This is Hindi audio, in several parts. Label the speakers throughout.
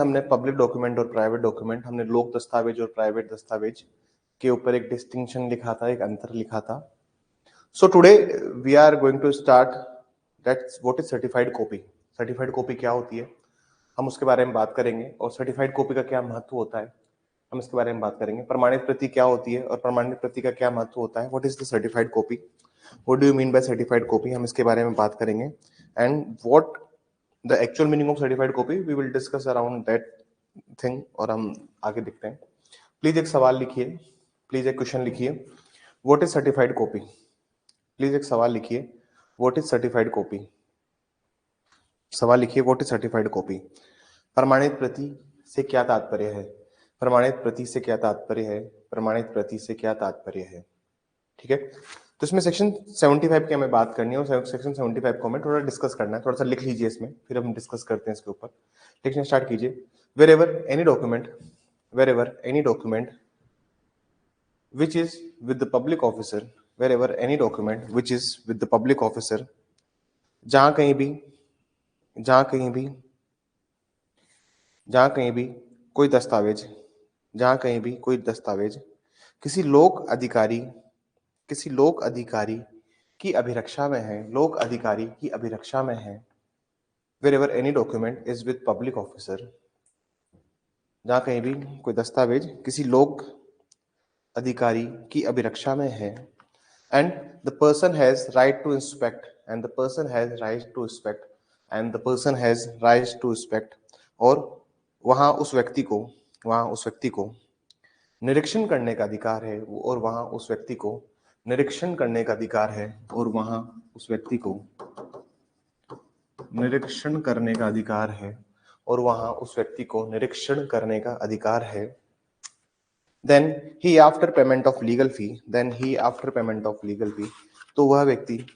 Speaker 1: हमने पब्लिक डॉक्यूमेंट और प्राइवेट डॉक्यूमेंट, हमने लोक दस्तावेज और प्राइवेट दस्तावेज के ऊपर एक डिस्टिंक्शन लिखा था, एक अंतर लिखा था. So today we are going to start that's what is certified copy. Certified copy क्या होती है, हम उसके बारे में बात करेंगे, और सर्टिफाइड कॉपी का क्या महत्व होता है, हम इसके बारे में बात करेंगे. प्रमाणित प्रति क्या होती है और प्रमाणित प्रति का क्या महत्व होता है, what is the certified copy, what do you mean by certified copy, हम इसके बारे में बात करेंगे. And what the actual meaning of certified copy, we will discuss around that thing, और हम आगे देखते हैं. प्लीज एक सवाल लिखिए, प्लीज एक क्वेश्चन लिखिए, what is certified copy. Please एक सवाल लिखिए, व्हाट इज सर्टिफाइड कॉपी. सवाल लिखिए, व्हाट इज सर्टिफाइड कॉपी. प्रमाणित प्रति से क्या तात्पर्य है, प्रमाणित प्रति से क्या तात्पर्य है, प्रमाणित प्रति से क्या तात्पर्य है. ठीक है, तो इसमें सेक्शन 75 की हमें बात करनी है, और सेक्शन 75 को हमें थोड़ा डिस्कस करना है. थोड़ा सा लिख लीजिए इसमें, फिर हम डिस्कस करते हैं इसके ऊपर. लिखना स्टार्ट कीजिए. wherever any document wherever any document which is with the public officer, wherever any document which is with the public officer, जहां कहीं भी जहां कहीं भी जहां कहीं भी कोई दस्तावेज जहां कहीं भी कोई दस्तावेज किसी लोक अधिकारी किसी लोक अधिकारी की अभिरक्षा में है, लोक अधिकारी की अभिरक्षा में है. wherever any document is with public officer, जहां कहीं भी कोई दस्तावेज किसी लोक अधिकारी की अभिरक्षा में है. And the person has right to inspect and the person has right to inspect and the person has right to inspect, और वहां उस व्यक्ति को निरीक्षण करने का अधिकार है, और वहां उस व्यक्ति को निरीक्षण करने का अधिकार है, और वहां उस व्यक्ति को निरीक्षण करने का अधिकार है, और वहां उस व्यक्ति को निरीक्षण करने का अधिकार है. then he after payment of legal fee, तो वह व्यक्ति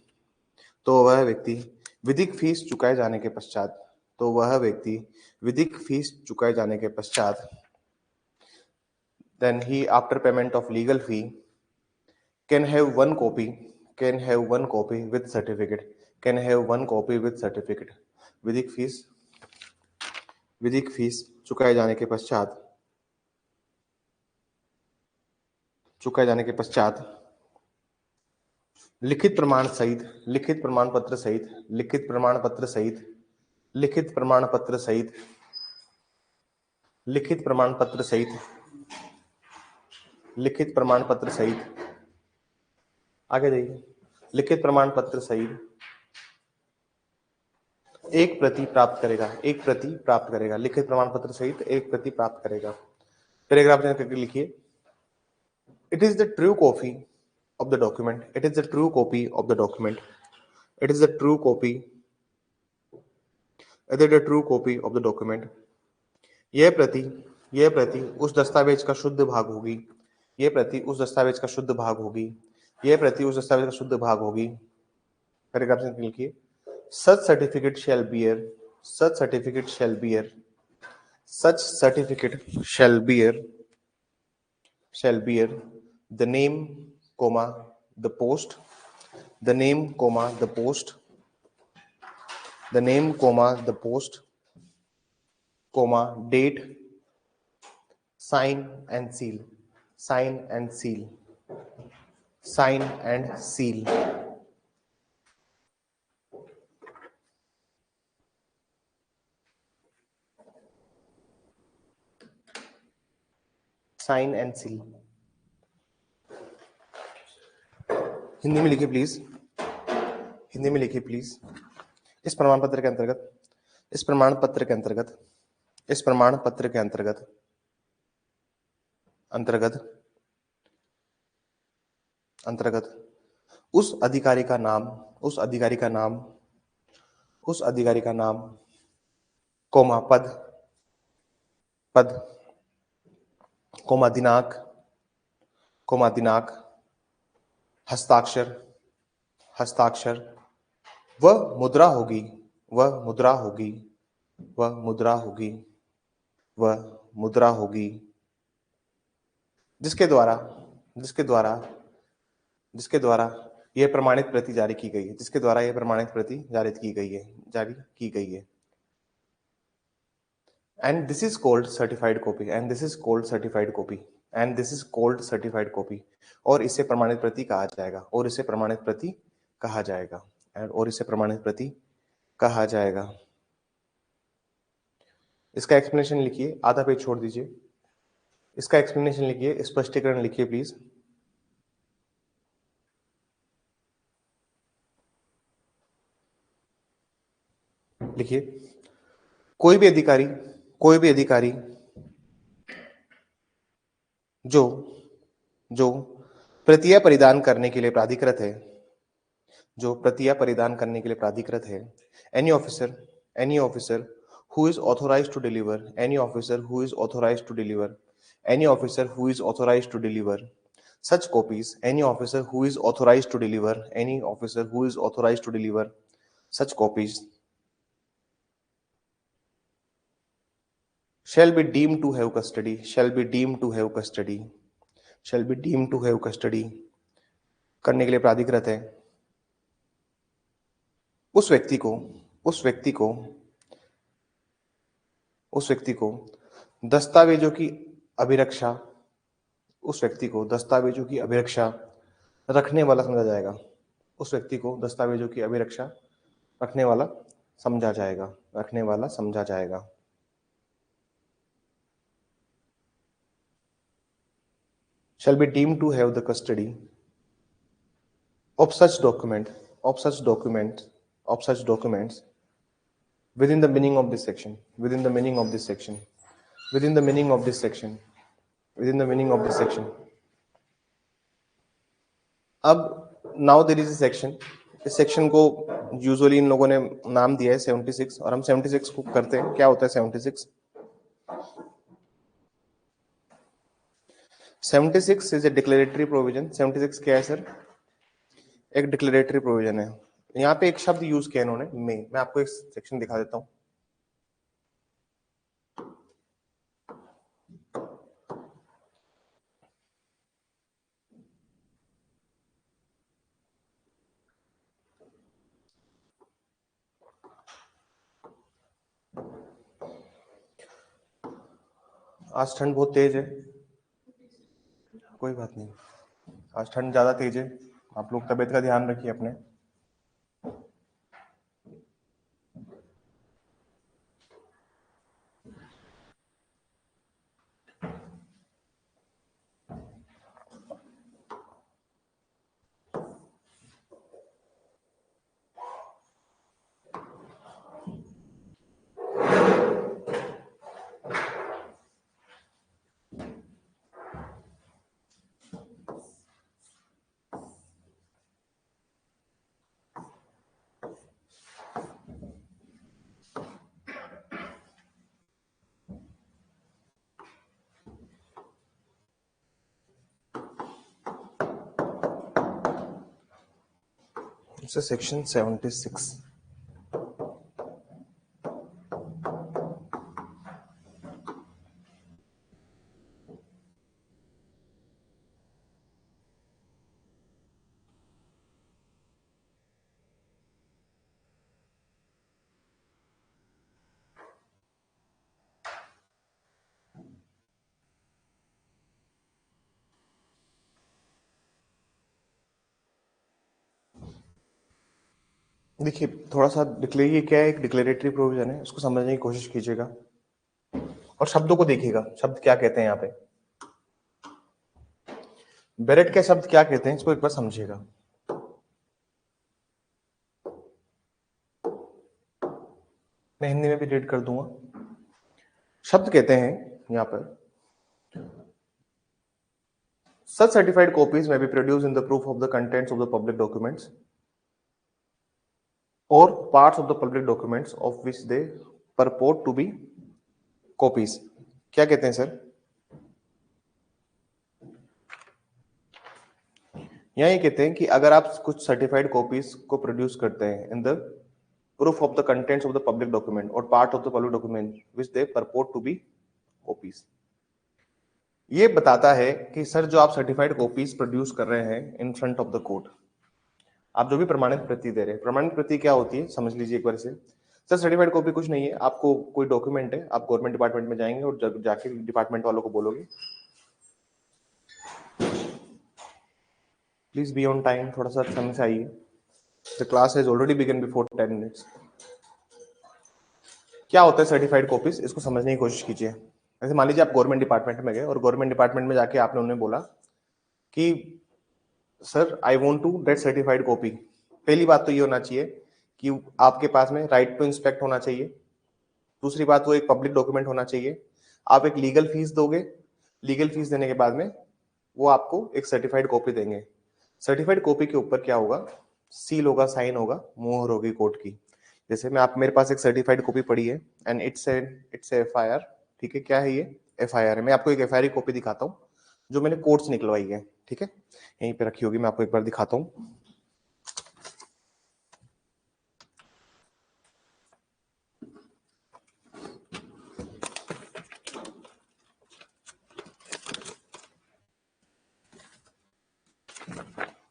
Speaker 1: विधिक फीस चुकाए जाने के पश्चात, then he after payment of legal fee can have one copy with certificate, विधिक फीस चुकाए जाने के पश्चात लिखित प्रमाण पत्र सहित लिखित प्रमाण पत्र सहित आगे जाइए. लिखित प्रमाण पत्र सहित एक प्रति प्राप्त करेगा, लिखित प्रमाण पत्र सहित एक प्रति प्राप्त करेगा. पैराग्राफ करके लिखिए. It is the true copy of the document. It is the true copy of the document. It is the true copy. It is the true copy of the document. यह प्रति उस दस्तावेज का शुद्ध भाग होगी. यह प्रति उस दस्तावेज का शुद्ध भाग होगी. पैराग्राफ से लिखिए. Such certificate shall bear the name, the post, date, sign and seal. Sign and seal. Sign and seal. Hindi में लिखिए प्लीज. इस प्रमाण पत्र के अंतर्गत उस अधिकारी का नाम कोमा पद कोमा दिनांक हस्ताक्षर वह मुद्रा होगी जिसके द्वारा यह प्रमाणित प्रति जारी की गई है. and this is called certified copy, and this is called certified copy, and this is called certified copy. और इसे प्रमाणित प्रति कहा जाएगा, और इसे प्रमाणित प्रति कहा जाएगा, और इसे प्रमाणित प्रति कहा जाएगा। इसका एक्सप्लेनेशन लिखिए, आधा पेज छोड़ दीजिए, इसका एक्सप्लेनेशन लिखिए, स्पष्टीकरण लिखिए प्लीज। लिखिए, कोई भी अधिकारी जो प्रतियां परिधान करने के लिए प्राधिकृत है, जो प्रतियां परिधान करने के लिए प्राधिकृत है, any officer who is authorized to deliver, any officer who is authorized to deliver, any officer who is authorized to deliver such copies, any officer who is authorized to deliver, any officer who is authorized to deliver such copies shall be deemed to have custody, shall be deemed to have custody, shall be deemed to have custody करने के लिए प्राधिकृत है, उस व्यक्ति को दस्तावेजों की अभिरक्षा, उस व्यक्ति को दस्तावेजों की अभिरक्षा रखने वाला समझा जाएगा, उस व्यक्ति को दस्तावेजों की अभिरक्षा रखने वाला समझा जाएगा, रखने वाला समझा जाएगा। shall be deemed to have the custody of such documents within the meaning of this section, within the meaning of this section, within the meaning of this section, within the meaning of this section. अब now there is a section, इस सेक्शन को यूजुअली इन लोगों ने नाम दिया है 76, और हम 76 को करते हैं। क्या होता है 76? 76 इज ए डिक्लेरेटरी प्रोविजन। 76 क्या है सर? एक डिक्लेरेटरी प्रोविजन है। यहाँ पे एक शब्द यूज किया इन्होंने, मैं आपको एक सेक्शन दिखा देता हूँ। आज ठंड बहुत तेज है, कोई बात नहीं, आज ठंड ज्यादा तेज है, आप लोग तबीयत का ध्यान रखिए अपने। It's a section 76. देखिए थोड़ा सा ये क्या है, एक डिक्लेरेटरी प्रोविजन है, उसको समझने की कोशिश कीजिएगा और शब्दों को देखिएगा, शब्द क्या कहते हैं यहाँ पे, बेरेट के शब्द क्या कहते हैं, इसको एक बार समझिएगा। मैं हिंदी में भी रीड कर दूंगा। शब्द कहते हैं यहाँ पर, such certified copies may be produced in the proof of the contents of the public documents or parts of the public documents of which they purport to be copies। क्या कहते हैं सर? यहाँ ये कहते हैं कि अगर आप कुछ सर्टिफाइड कॉपीज को प्रोड्यूस करते हैं in the proof of the contents of the public document और part of the public document which they purport to be copies, ये बताता है कि सर जो आप सर्टिफाइड कॉपीज प्रोड्यूस कर रहे हैं in front of the court, आप जो भी प्रमाणित प्रति दे रहे हैं, प्रमाणित प्रति क्या होती है समझ लीजिए एक बार से। सर सर्टिफाइड कॉपी कुछ नहीं है, आपको कोई डॉक्यूमेंट है, आप गवर्नमेंट डिपार्टमेंट में जाएंगे और जाके डिपार्टमेंट वालों को बोलोगे प्लीज बी ऑन टाइम, थोड़ा सा समय से आइए, the class has already begun before 10 minutes. क्या होता है सर्टिफाइड कॉपीज, इसको समझने की कोशिश कीजिए। जैसे मान लीजिए आप गवर्नमेंट डिपार्टमेंट में गए और गवर्नमेंट डिपार्टमेंट में जाके आपने उन्हें बोला कि sir I want to get certified copy. पहली बात तो ये होना चाहिए कि आपके पास में राइट टू इंस्पेक्ट होना चाहिए। दूसरी बात, वो एक पब्लिक डॉक्यूमेंट होना चाहिए। आप एक लीगल फीस दोगे, लीगल फीस देने के बाद में वो आपको एक सर्टिफाइड कॉपी देंगे। सर्टिफाइड कॉपी के ऊपर क्या होगा, सील होगा, साइन होगा, मोहर होगी कोर्ट की। जैसे मैं आप मेरे पास एक सर्टिफाइड कॉपी पड़ी है एंड इट्स एफआईआर, ठीक है, क्या है ये एफआईआर है। मैं आपको एक एफआईआर की कॉपी दिखाता हूँ जो मैंने कोर्ट से निकलवाई है, ठीक है, यहीं पे रखी होगी, मैं आपको एक बार दिखाता हूँ।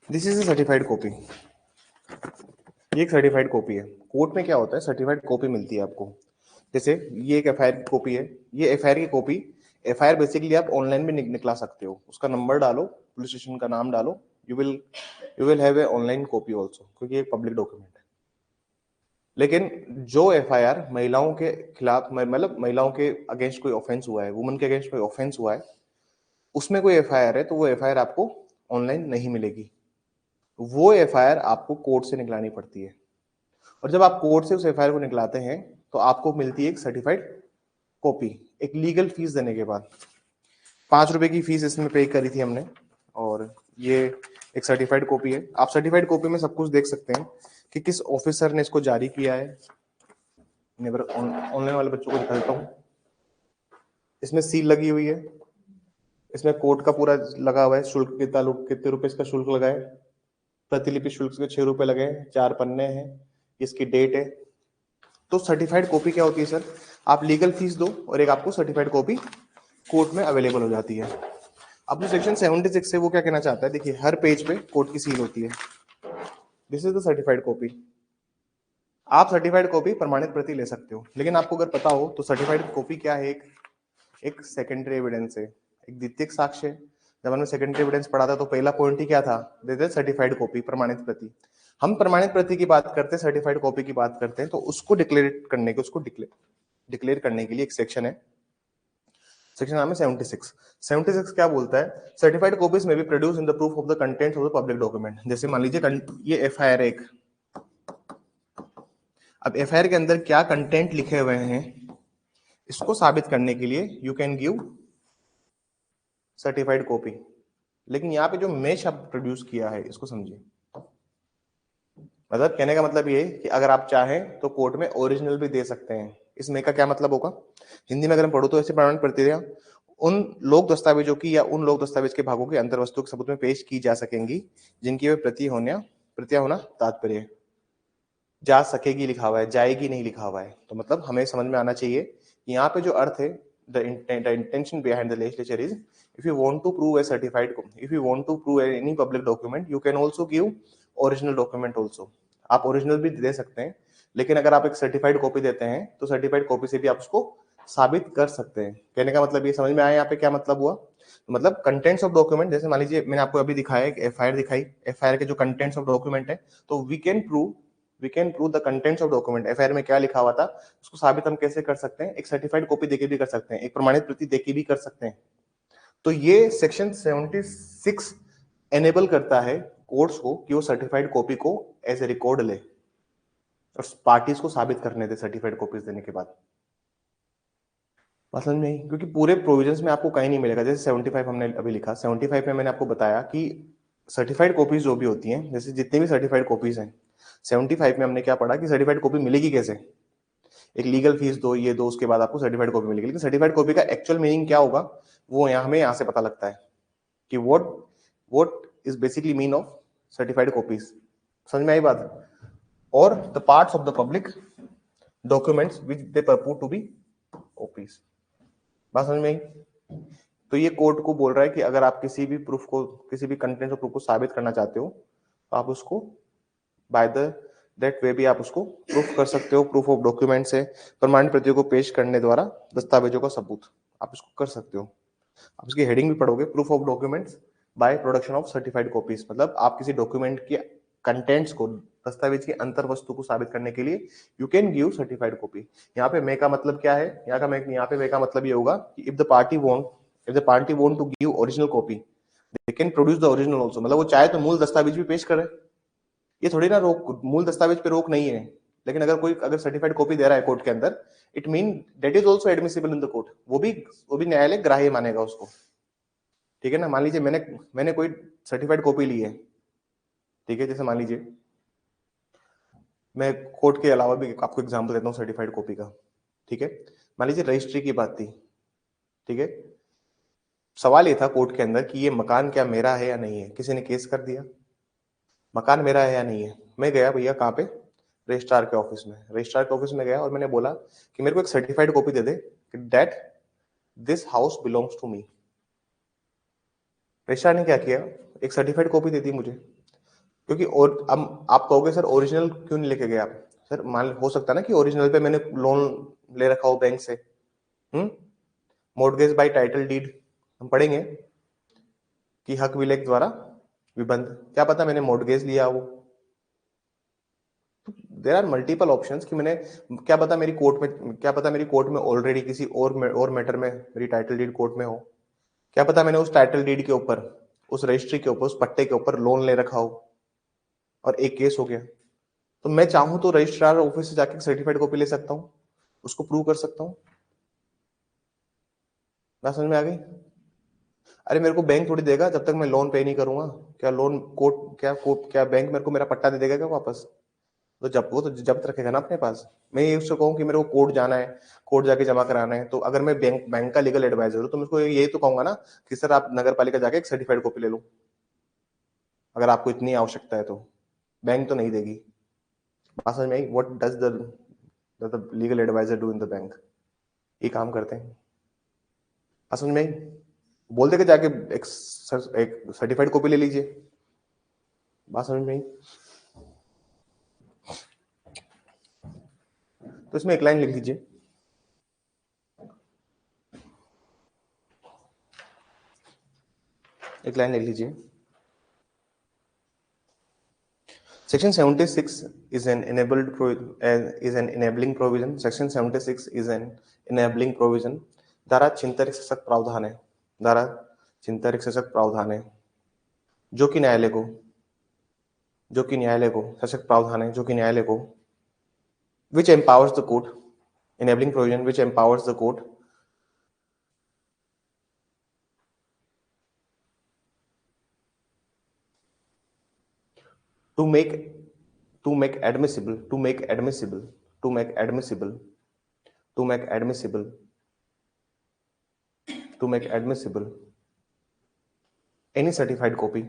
Speaker 1: This is a certified copy, ये एक सर्टिफाइड कॉपी है। कोर्ट में क्या होता है, सर्टिफाइड कॉपी मिलती है आपको। जैसे ये एक एफआईआर की कॉपी है, ये एफआईआर की कॉपी, एफआईआर बेसिकली आप ऑनलाइन भी निकला सकते हो। उसका नंबर डालो, पुलिस स्टेशन का नाम डालो, you will have a online copy also, क्योंकि एक पब्लिक डॉक्यूमेंट है। लेकिन जो एफआईआर महिलाओं के खिलाफ, मतलब महिलाओं के अगेंस्ट कोई ऑफेंस हुआ है, वुमन के अगेंस्ट कोई ऑफेंस हुआ है, उसमें कोई एफआईआर है, तो वो एफआईआर आपको ऑनलाइन नहीं मिलेगी। वो एफआईआर आपको कोर्ट से निकलानी पड़ती है। और जब आप कोर्ट से उस एफआईआर को निकलाते हैं तो आपको मिलती है एक सर्टिफाइड कॉपी, एक लीगल फीस देने के बाद। 5 रुपए की फीस इसमें पे करी थी हमने, और ये एक सर्टिफाइड कॉपी है। आप सर्टिफाइड कॉपी में सब कुछ देख सकते हैं कि किस ऑफिसर ने इसको जारी किया है। ऑनलाइन वाले बच्चों को दिखाता हूँ, इसमें सील लगी हुई है, इसमें कोर्ट का पूरा लगा हुआ है, शुल्क कितने रुपए इसका शुल्क लगा है, प्रतिलिपि शुल्क के 6 रुपए लगे, 4 पन्ने हैं, इसकी डेट है। तो सर्टिफाइड कॉपी क्या होती है सर, आप लीगल फीस दो और एक आपको सर्टिफाइड कॉपी कोर्ट में अवेलेबल हो जाती है। अब जो सेक्शन 76 है वो क्या कहना चाहता है, देखिए हर पेज पे कोर्ट की सील होती है। This is the certified copy. आप सर्टिफाइड कॉपी प्रमाणित प्रति ले सकते हो, लेकिन आपको अगर पता हो तो सर्टिफाइड कॉपी क्या है, एक सेकेंडरी एविडेंस है, एक द्वितीयक साक्ष्य है। जब हमने सेकेंडरी एविडेंस पढ़ा था तो पहला पॉइंट ही क्या था, देते सर्टिफाइड कॉपी, प्रमाणित प्रति। हम प्रमाणित प्रति की बात करते हैं, सर्टिफाइड कॉपी की बात करते हैं, तो उसको डिक्लेयर करने के लिए एक सेक्शन है, सेक्शन नाम है 76। 76 क्या बोलता है, सर्टिफाइड कॉपीज में B produce in the proof of the contents of the public document. जैसे मान लीजिए ये एफआईआर एक, अब एफआईआर के अंदर क्या कंटेंट लिखे हुए हैं इसको साबित करने के लिए you can give certified copy. लेकिन यहाँ पे जो मैं शब्द प्रोड्यूस किया है इसको समझिए, मतलब कहने का मतलब ये है कि अगर आप चाहें तो कोर्ट में ओरिजिनल भी दे सकते हैं। इस में का क्या मतलब होगा, हिंदी में अगर हम पढ़ो तो ऐसे प्रमाण प्रतिक्रिया उन लोक दस्तावेजों की या उन लोक दस्तावेज के भागों की अंतर्वस्तु के सबूत में पेश की जा सकेंगी जिनकी वे प्रतियां होना तात्पर्य। जा सकेगी लिखा हुआ है, जाएगी नहीं लिखा हुआ है, तो मतलब हमें समझ में आना चाहिए कि यहाँ पे जो अर्थ है, the intention behind the legislature is if you want to prove a certified, if you want to prove any public document you can also give original document also। आप ओरिजिनल भी दे सकते हैं, लेकिन अगर आप एक सर्टिफाइड कॉपी देते हैं तो सर्टिफाइड कॉपी से भी आप उसको साबित कर सकते हैं। कहने का मतलब ये समझ में आया यहाँ पे क्या मतलब हुआ, तो मतलब कंटेंट्स ऑफ डॉक्यूमेंट, जैसे मान लीजिए मैंने आपको अभी दिखाया एक एफआईआर दिखाई, एफआईआर के जो कंटेंट्स ऑफ डॉक्यूमेंट है, तो we can prove the contents of document. FIR में क्या लिखा हुआ था उसको साबित हम कैसे कर सकते हैं, एक सर्टिफाइड कॉपी देके भी कर सकते हैं, एक प्रमाणित प्रति देके भी कर सकते हैं। तो ये सेक्शन 76 एनेबल करता है कोर्ट्स को कि वो सर्टिफाइड कॉपी को एज ए रिकॉर्ड ले और पार्टीज को साबित करने दे सर्टिफाइड कॉपीज देने के बाद। समझ नहीं, क्योंकि पूरे प्रोविजंस में आपको कहीं नहीं मिलेगा। जैसे 75 हमने अभी लिखा, 75 में मैंने आपको बताया कि सर्टिफाइड कॉपीज जो भी होती हैं, जैसे जितनी भी सर्टिफाइड कॉपीज हैं, 75 में हमने क्या पढ़ा कि सर्टिफाइड कॉपी मिलेगी कैसे, एक लीगल फीस दो, ये दो, उसके बाद आपको सर्टिफाइड कॉपी मिलेगी। लेकिन सर्टिफाइड कॉपी का एक्चुअल मीनिंग क्या होगा वो हमें यहाँ से पता लगता है कि what is basically mean of certified copies. समझ में आई बात। और the parts of the public documents which they purport to be copies. बात समझ में आई। तो ये कोर्ट को बोल रहा है कि अगर आप किसी भी प्रूफ को, किसी भी कंटेंट ऑफ प्रूफ को साबित करना चाहते हो तो आप उसको बाय द दैट वे भी आप उसको प्रूफ कर सकते हो। प्रूफ ऑफ डॉक्यूमेंट से प्रमाणित प्रतियों को पेश करने द्वारा दस्तावेजों का सबूत आप इसको कर सकते हो। आप इसकी हेडिंग भी पढ़ोगे, proof of documents by production of certified copies, मतलब आप किसी डॉक्यूमेंट के कंटेंट्स को, दस्तावेज की अंतर वस्तु को साबित करने के लिए you can give certified copy. यहाँ पे मे का मतलब क्या है, यहाँ पे मे का मतलब ये होगा कि if the party want to give original copy they can produce the original also, मतलब वो चाहे तो मूल दस्तावेज भी पेश करे। ये थोड़ी ना रोक, मूल दस्तावेज पे रोक नहीं है, लेकिन अगर सर्टिफाइड कॉपी दे रहा है कोर्ट के अंदर, it mean that is also admissible in the court, वो भी न्यायालय ग्राह्य मानेगा उसको। ठीक है ना। मान लीजिए मैंने कोई सर्टिफाइड कॉपी ली है, ठीक है, जैसे मान लीजिए मैं कोर्ट के अलावा भी आपको एग्जांपल देता हूँ सर्टिफाइड कॉपी का। ठीक है, मान लीजिए रजिस्ट्री की बात थी। ठीक है, सवाल ये था कोर्ट के अंदर कि ये मकान क्या मेरा है या नहीं है, किसी ने केस कर दिया मकान मेरा है या नहीं है। मैं गया भैया कहाँ पे, रजिस्ट्रार के ऑफिस में। रजिस्ट्रार के ऑफिस में गया और मैंने बोला कि मेरे को एक सर्टिफाइड कॉपी दे दे that this house belongs to me. Registrar ने क्या किया, एक सर्टिफाइड कॉपी दे दी मुझे, क्योंकि और अब आप कहोगे सर ओरिजिनल क्यों नहीं लेके गए आप। सर मान हो सकता है ना कि ओरिजिनल पे मैंने लोन ले रखा हो बैंक से, मॉर्गेज बाय टाइटल डीड हम पढ़ेंगे कि हक विलेख द्वारा विबंध, क्या पता मैंने मॉर्गेज लिया वो। देयर आर मल्टीपल ऑप्शंस कि मैंने, क्या पता मेरी कोर्ट में ऑलरेडी किसी और मैटर में मेरी टाइटल डीड कोर्ट में हो। क्या पता मैंने उस टाइटल डीड के ऊपर, उस रजिस्ट्री के ऊपर, उस पट्टे के ऊपर लोन ले रखा हो और एक केस हो गया। तो मैं चाहूं तो रजिस्ट्रार ऑफिस से जाके सर्टिफाइड कॉपी ले सकता हूँ, उसको प्रूव कर सकता हूँ। बात समझ में आ गई। अरे मेरे को बैंक थोड़ी देगा जब तक मैं लोन पे नहीं करूंगा। क्या लोन क्या बैंक मेरे को मेरा पट्टा दे देगा क्या वापस। तो जब वो तो जब्त रखेगा ना अपने पास। मैं ये उससे कहूँ कि मेरे को कोर्ट जाना है, कोर्ट जाके जमा कराना है, तो अगर मैं बैंक का लीगल एडवाइजर हूँ तो मैं उसको ये तो कहूंगा ना कि सर आप नगर पालिका जाके एक सर्टिफाइड कॉपी ले लो, अगर आपको इतनी आवश्यकता है तो। बैंक तो नहीं देगी। बात समझ में आई। What does the legal adviser do in the bank, ये काम करते हैं। बात समझ में आई। बोल दे के जाके एक सर्टिफाइड कॉपी ले लीजिए। बात समझ में आई। तो इसमें एक लाइन लिख लीजिए, एक लाइन लिख लीजिए। Section 76 is an enabling provision. Section 76 is an enabling provision. धारा 76 सशक्त प्रावधान है, धारा 76 सशक्त प्रावधान है जो कि न्यायालय को सशक्त प्रावधान है जो कि न्यायालय को which empowers the court, enabling provision which empowers the court to make admissible any certified copy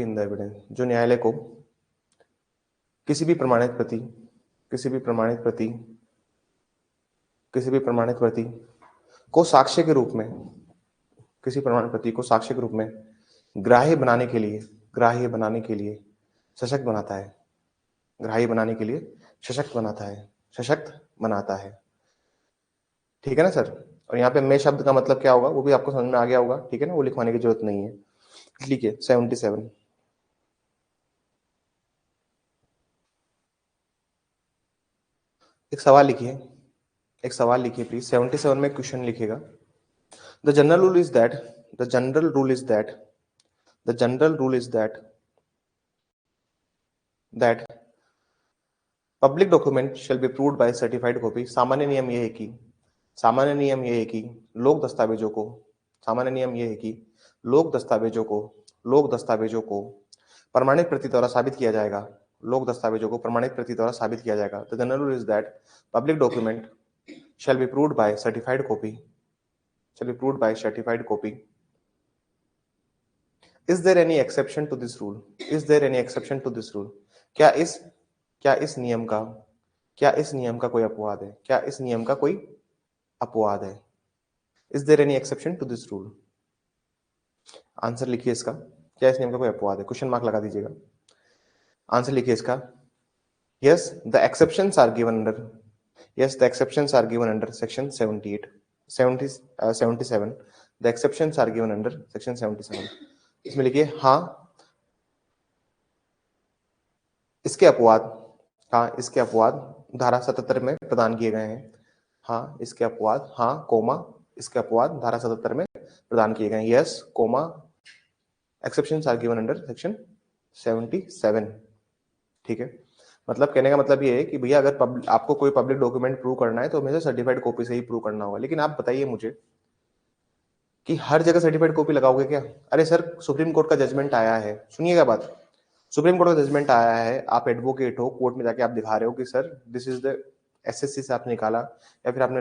Speaker 1: in the evidence, जो न्यायालय को किसी भी प्रमाणित प्रति को साक्ष्य के रूप में, किसी प्रमाणित प्रति को साक्ष्य के रूप में ग्राह्य बनाने के लिए सशक्त बनाता है, सशक्त बनाता है। ठीक है ना सर। और यहाँ पे मैं शब्द का मतलब क्या होगा वो भी आपको समझ में आ गया होगा। ठीक है ना, वो लिखवाने की जरूरत नहीं है। लिखिए 77, एक सवाल लिखिए प्लीज। 77 में क्वेश्चन लिखिएगा। The general rule is that public document shall be proved bye certified copy. सामान्य नियम यह है कि लोक दस्तावेजों को प्रमाणित प्रति द्वारा साबित किया जाएगा। The general rule is that public document shall be proved by certified copy. Is there any exception to this rule? क्या इस नियम का कोई अपवाद है? Is there any exception to this rule? Answer लिखिए इसका, क्या इस नियम का कोई अपवाद है? क्वेश्चन मार्क लगा दीजिएगा। आंसर लिखिए इसका, yes the exceptions are given under, yes the exceptions are given under section 78 77, the exceptions are given under section 77। इसमें लिखिए हाँ इसके अपवाद, हाँ इसके अपवाद धारा 77 में प्रदान किए गए हैं। हाँ इसके अपवाद, हाँ कोमा इसके अपवाद धारा 77 में प्रदान किए गए हैं। Yes comma exceptions are given under section 77। ठीक है, मतलब कहने का मतलब ये है कि भैया अगर आपको कोई पब्लिक डॉक्यूमेंट प्रूव करना है तो हमेशा सर्टिफाइड कॉपी से ही प्रूव करना होगा। लेकिन आप बताइए मुझे कि हर जगह सर्टिफाइड कॉपी लगाओगे क्या? अरे सर सुप्रीम कोर्ट का जजमेंट आया है, सुनिएगा बात, सुप्रीम कोर्ट का जजमेंट आया है, आप एडवोकेट हो, कोर्ट में जाके आप दिखा रहे हो कि sir this is the assessee से आपने निकाला, या फिर आपने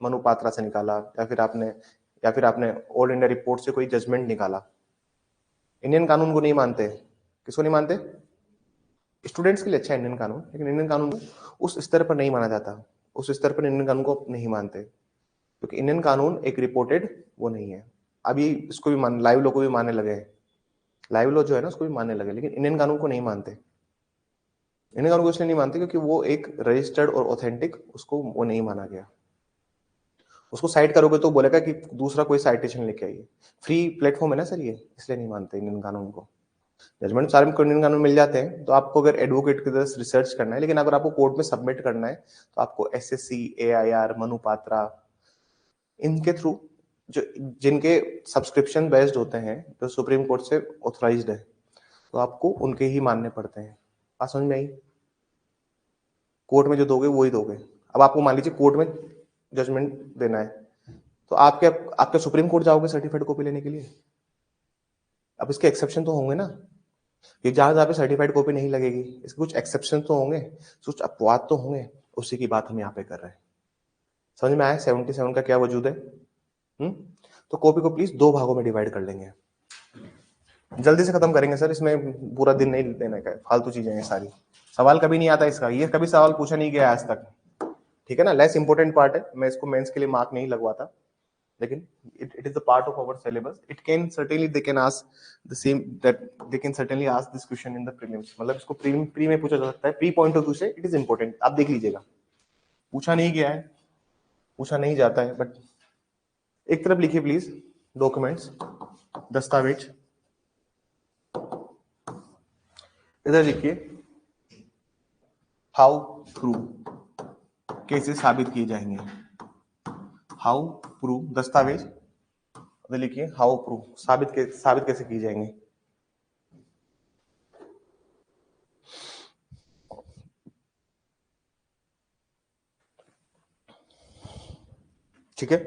Speaker 1: मनु पात्रा से निकाला, या फिर आपने ऑल इंडिया रिपोर्ट से कोई जजमेंट निकाला। इंडियन कानून को नहीं मानते। किसको नहीं मानते? स्टूडेंट्स के लिए अच्छा इंडियन कानून, लेकिन इंडियन कानून को उस स्तर पर नहीं माना जाता, उस स्तर पर इंडियन कानून को नहीं मानते, क्योंकि इंडियन कानून एक रिपोर्टेड वो नहीं है। अभी इसको भी मान, लाइव लॉ को भी मानने लगे हैं, लाइव लॉ जो है ना उसको भी मानने लगे, लेकिन इंडियन कानून को नहीं मानते। इंडियन कानून को इसलिए नहीं मानते क्योंकि वो एक रजिस्टर्ड और ऑथेंटिक, उसको वो नहीं माना गया। उसको साइट करोगे तो बोलेगा कि दूसरा कोई साइटेशन लेके आइए। फ्री प्लेटफॉर्म है ना सर ये, इसलिए नहीं मानते इंडियन कानून को। जजमेंट सारे इंडियन कानून मिल जाते हैं, तो आपको अगर एडवोकेट की तरह रिसर्च करना है, लेकिन अगर आपको कोर्ट में सबमिट करना है तो आपको एसएससी, एआईआर, मनु पात्रा, इनके थ्रू, जो जिनके सब्सक्रिप्शन बेस्ड होते हैं, जो सुप्रीम कोर्ट से ऑथराइज्ड है, तो आपको उनके ही मानने पड़ते हैं। बात समझ में आई? कोर्ट में जो दोगे वो ही दोगे। अब आपको मान लीजिए कोर्ट में जजमेंट देना है, तो आपके सुप्रीम कोर्ट जाओगे सर्टिफाइड कॉपी लेने के लिए? अब इसके एक्सेप्शन तो होंगे ना, कि जहां पे सर्टिफाइड कॉपी नहीं लगेगी, इसके कुछ एक्सेप्शन तो होंगे, कुछ अपवाद तो होंगे, उसी की बात हम यहाँ पे कर रहे हैं। समझ में आया 77 का क्या वजूद है? तो कॉपी को प्लीज 2 भागों में डिवाइड कर लेंगे, जल्दी से खत्म करेंगे सर, इसमें पूरा दिन नहीं देने का है, फालतू चीजें हैं सारी, सवाल कभी नहीं आता इसका, ये कभी सवाल पूछा नहीं गया आज तक। ठीक है ना, लेस इंपॉर्टेंट पार्ट है, मैं इसको मेंस के लिए मार्क नहीं लगवाता, लेकिन it is a part of our syllabus. It can certainly they can ask the same, that they can certainly ask this question in the prelims. मतलब इसको प्री में पूछा जा सकता है, प्री पॉइंट ऑफ व्यू से इट इज इंपॉर्टेंट, आप देख लीजिएगा, पूछा नहीं गया है, पूछा नहीं जाता है, बट एक तरफ लिखिए प्लीज डॉक्यूमेंट्स, दस्तावेज, इधर लिखिए हाउ प्रूव, कैसे साबित किए जाएंगे, हाउ प्रूव दस्तावेज, लिखिए हाउ प्रूव साबित कैसे किए जाएंगे। ठीक है,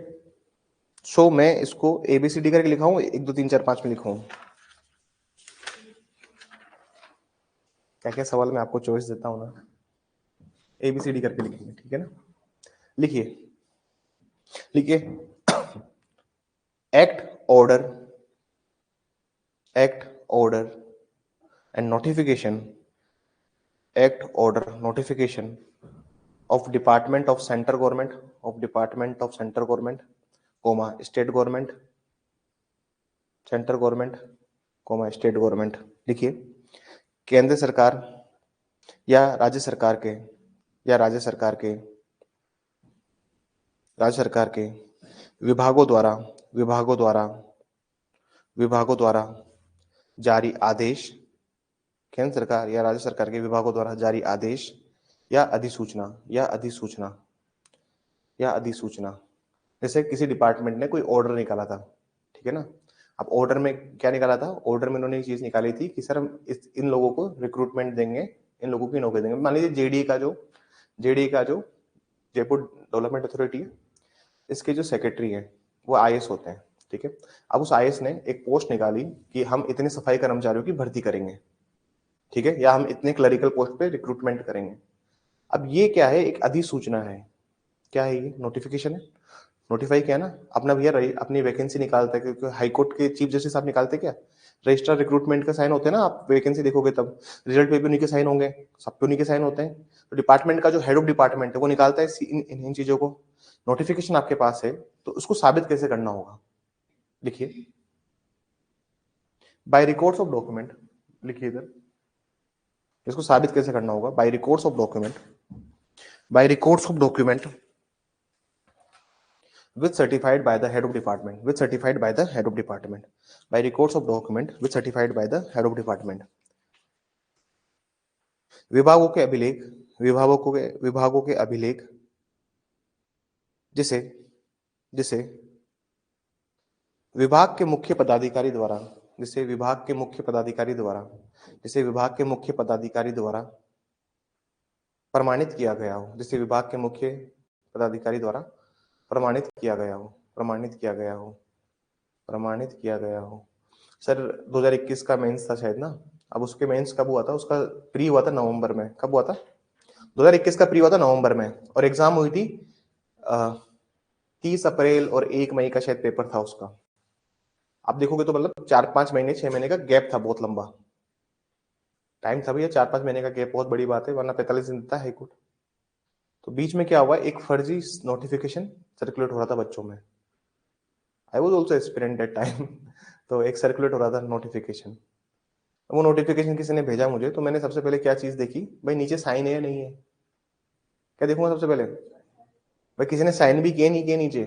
Speaker 1: सो मैं इसको ABCD करके लिखा हूं, 1 2 3 4 5 में लिखा हूं। क्या क्या सवाल मैं आपको चॉइस देता हूं ना, ABCD करके लिखेंगे, ठीक है ना। लिखिए लिखिए act order and notification, act order notification of department of central government, comma state government, central government, comma state government. लिखिए केंद्र सरकार या राज्य सरकार के विभागों द्वारा जारी आदेश, केंद्र सरकार या राज्य सरकार के विभागों द्वारा जारी आदेश या अधिसूचना, जैसे किसी डिपार्टमेंट ने कोई ऑर्डर निकाला था, ठीक है ना। अब ऑर्डर में क्या निकाला था? ऑर्डर में उन्होंने एक चीज निकाली थी कि सर हम इन लोगों को रिक्रूटमेंट देंगे, इन लोगों की नौकरी देंगे। मान लीजिए जेडीए का जो जयपुर डेवलपमेंट अथॉरिटी है, इसके जो सेक्रेटरी है वो आईएएस होते हैं, ठीक है। अब उस आईएएस ने एक पोस्ट निकाली कि हम इतने सफाई कर्मचारियों की भर्ती करेंगे, ठीक है, या हम इतने क्लरिकल पोस्ट पे रिक्रूटमेंट करेंगे। अब ये क्या है? एक अधिसूचना है। क्या है ये? नोटिफिकेशन है। नोटिफाई किया ना अपना भैया, अपनी वैकेंसी निकालता है, क्योंकि हाईकोर्ट के चीफ जस्टिस साहब निकालते क्या, रजिस्ट्रार रिक्रूटमेंट का साइन होते हैं ना, आप वैकेंसी देखोगे तब रिजल्ट पे भी उन्हीं के साइन होंगे, सब पे उन्हीं के साइन होते हैं। तो डिपार्टमेंट का जो हेड ऑफ डिपार्टमेंट है वो निकालता है इन चीजों को। नोटिफिकेशन आपके पास है तो उसको साबित कैसे करना होगा? लिखिए बाय रिकॉर्ड्स ऑफ डॉक्यूमेंट, लिखिए इधर, इसको साबित कैसे करना होगा। By records of document, by records of document which certified by the head of department, which certified by the head of department, by records of document which certified by the head of department। विभागों के अभिलेख, विभागों के अभिलेख जिसे जिसे विभाग के मुख्य पदाधिकारी द्वारा, जिसे विभाग के मुख्य पदाधिकारी द्वारा, जिसे विभाग के मुख्य पदाधिकारी द्वारा प्रमाणित किया गया हो, जिसे विभाग के मुख्य पदाधिकारी द्वारा प्रमाणित किया गया हो, प्रमाणित किया गया हो, प्रमाणित किया गया हो। सर 2021 का मेंस था शायद ना, अब उसके मेंस कब हुआ था, उसका प्री हुआ था नवंबर में। कब हुआ था? 2021 का प्री हुआ था नवंबर में, और एग्जाम हुई थी 30 अप्रैल और 1 मई का शायद पेपर था उसका। आप देखोगे तो मतलब 4-5 महीने 6 महीने का गैप था, बहुत लंबा टाइम था भैया। 4-5 महीने का गैप बहुत बड़ी बात है, वरना 45 दिन देता है हाईकोर्ट। तो बीच में क्या हुआ, एक फर्जी नोटिफिकेशन सर्कुलेट हो रहा था बच्चों में। I was also aspirant at time. तो एक सर्कुलेट हो रहा था नोटिफिकेशन, वो नोटिफिकेशन किसी ने भेजा मुझे, तो मैंने सबसे पहले क्या चीज देखी, भाई नीचे साइन है या नहीं है। क्या देखूंगा सबसे पहले, भाई किसी ने साइन भी किए नहीं किए नीचे।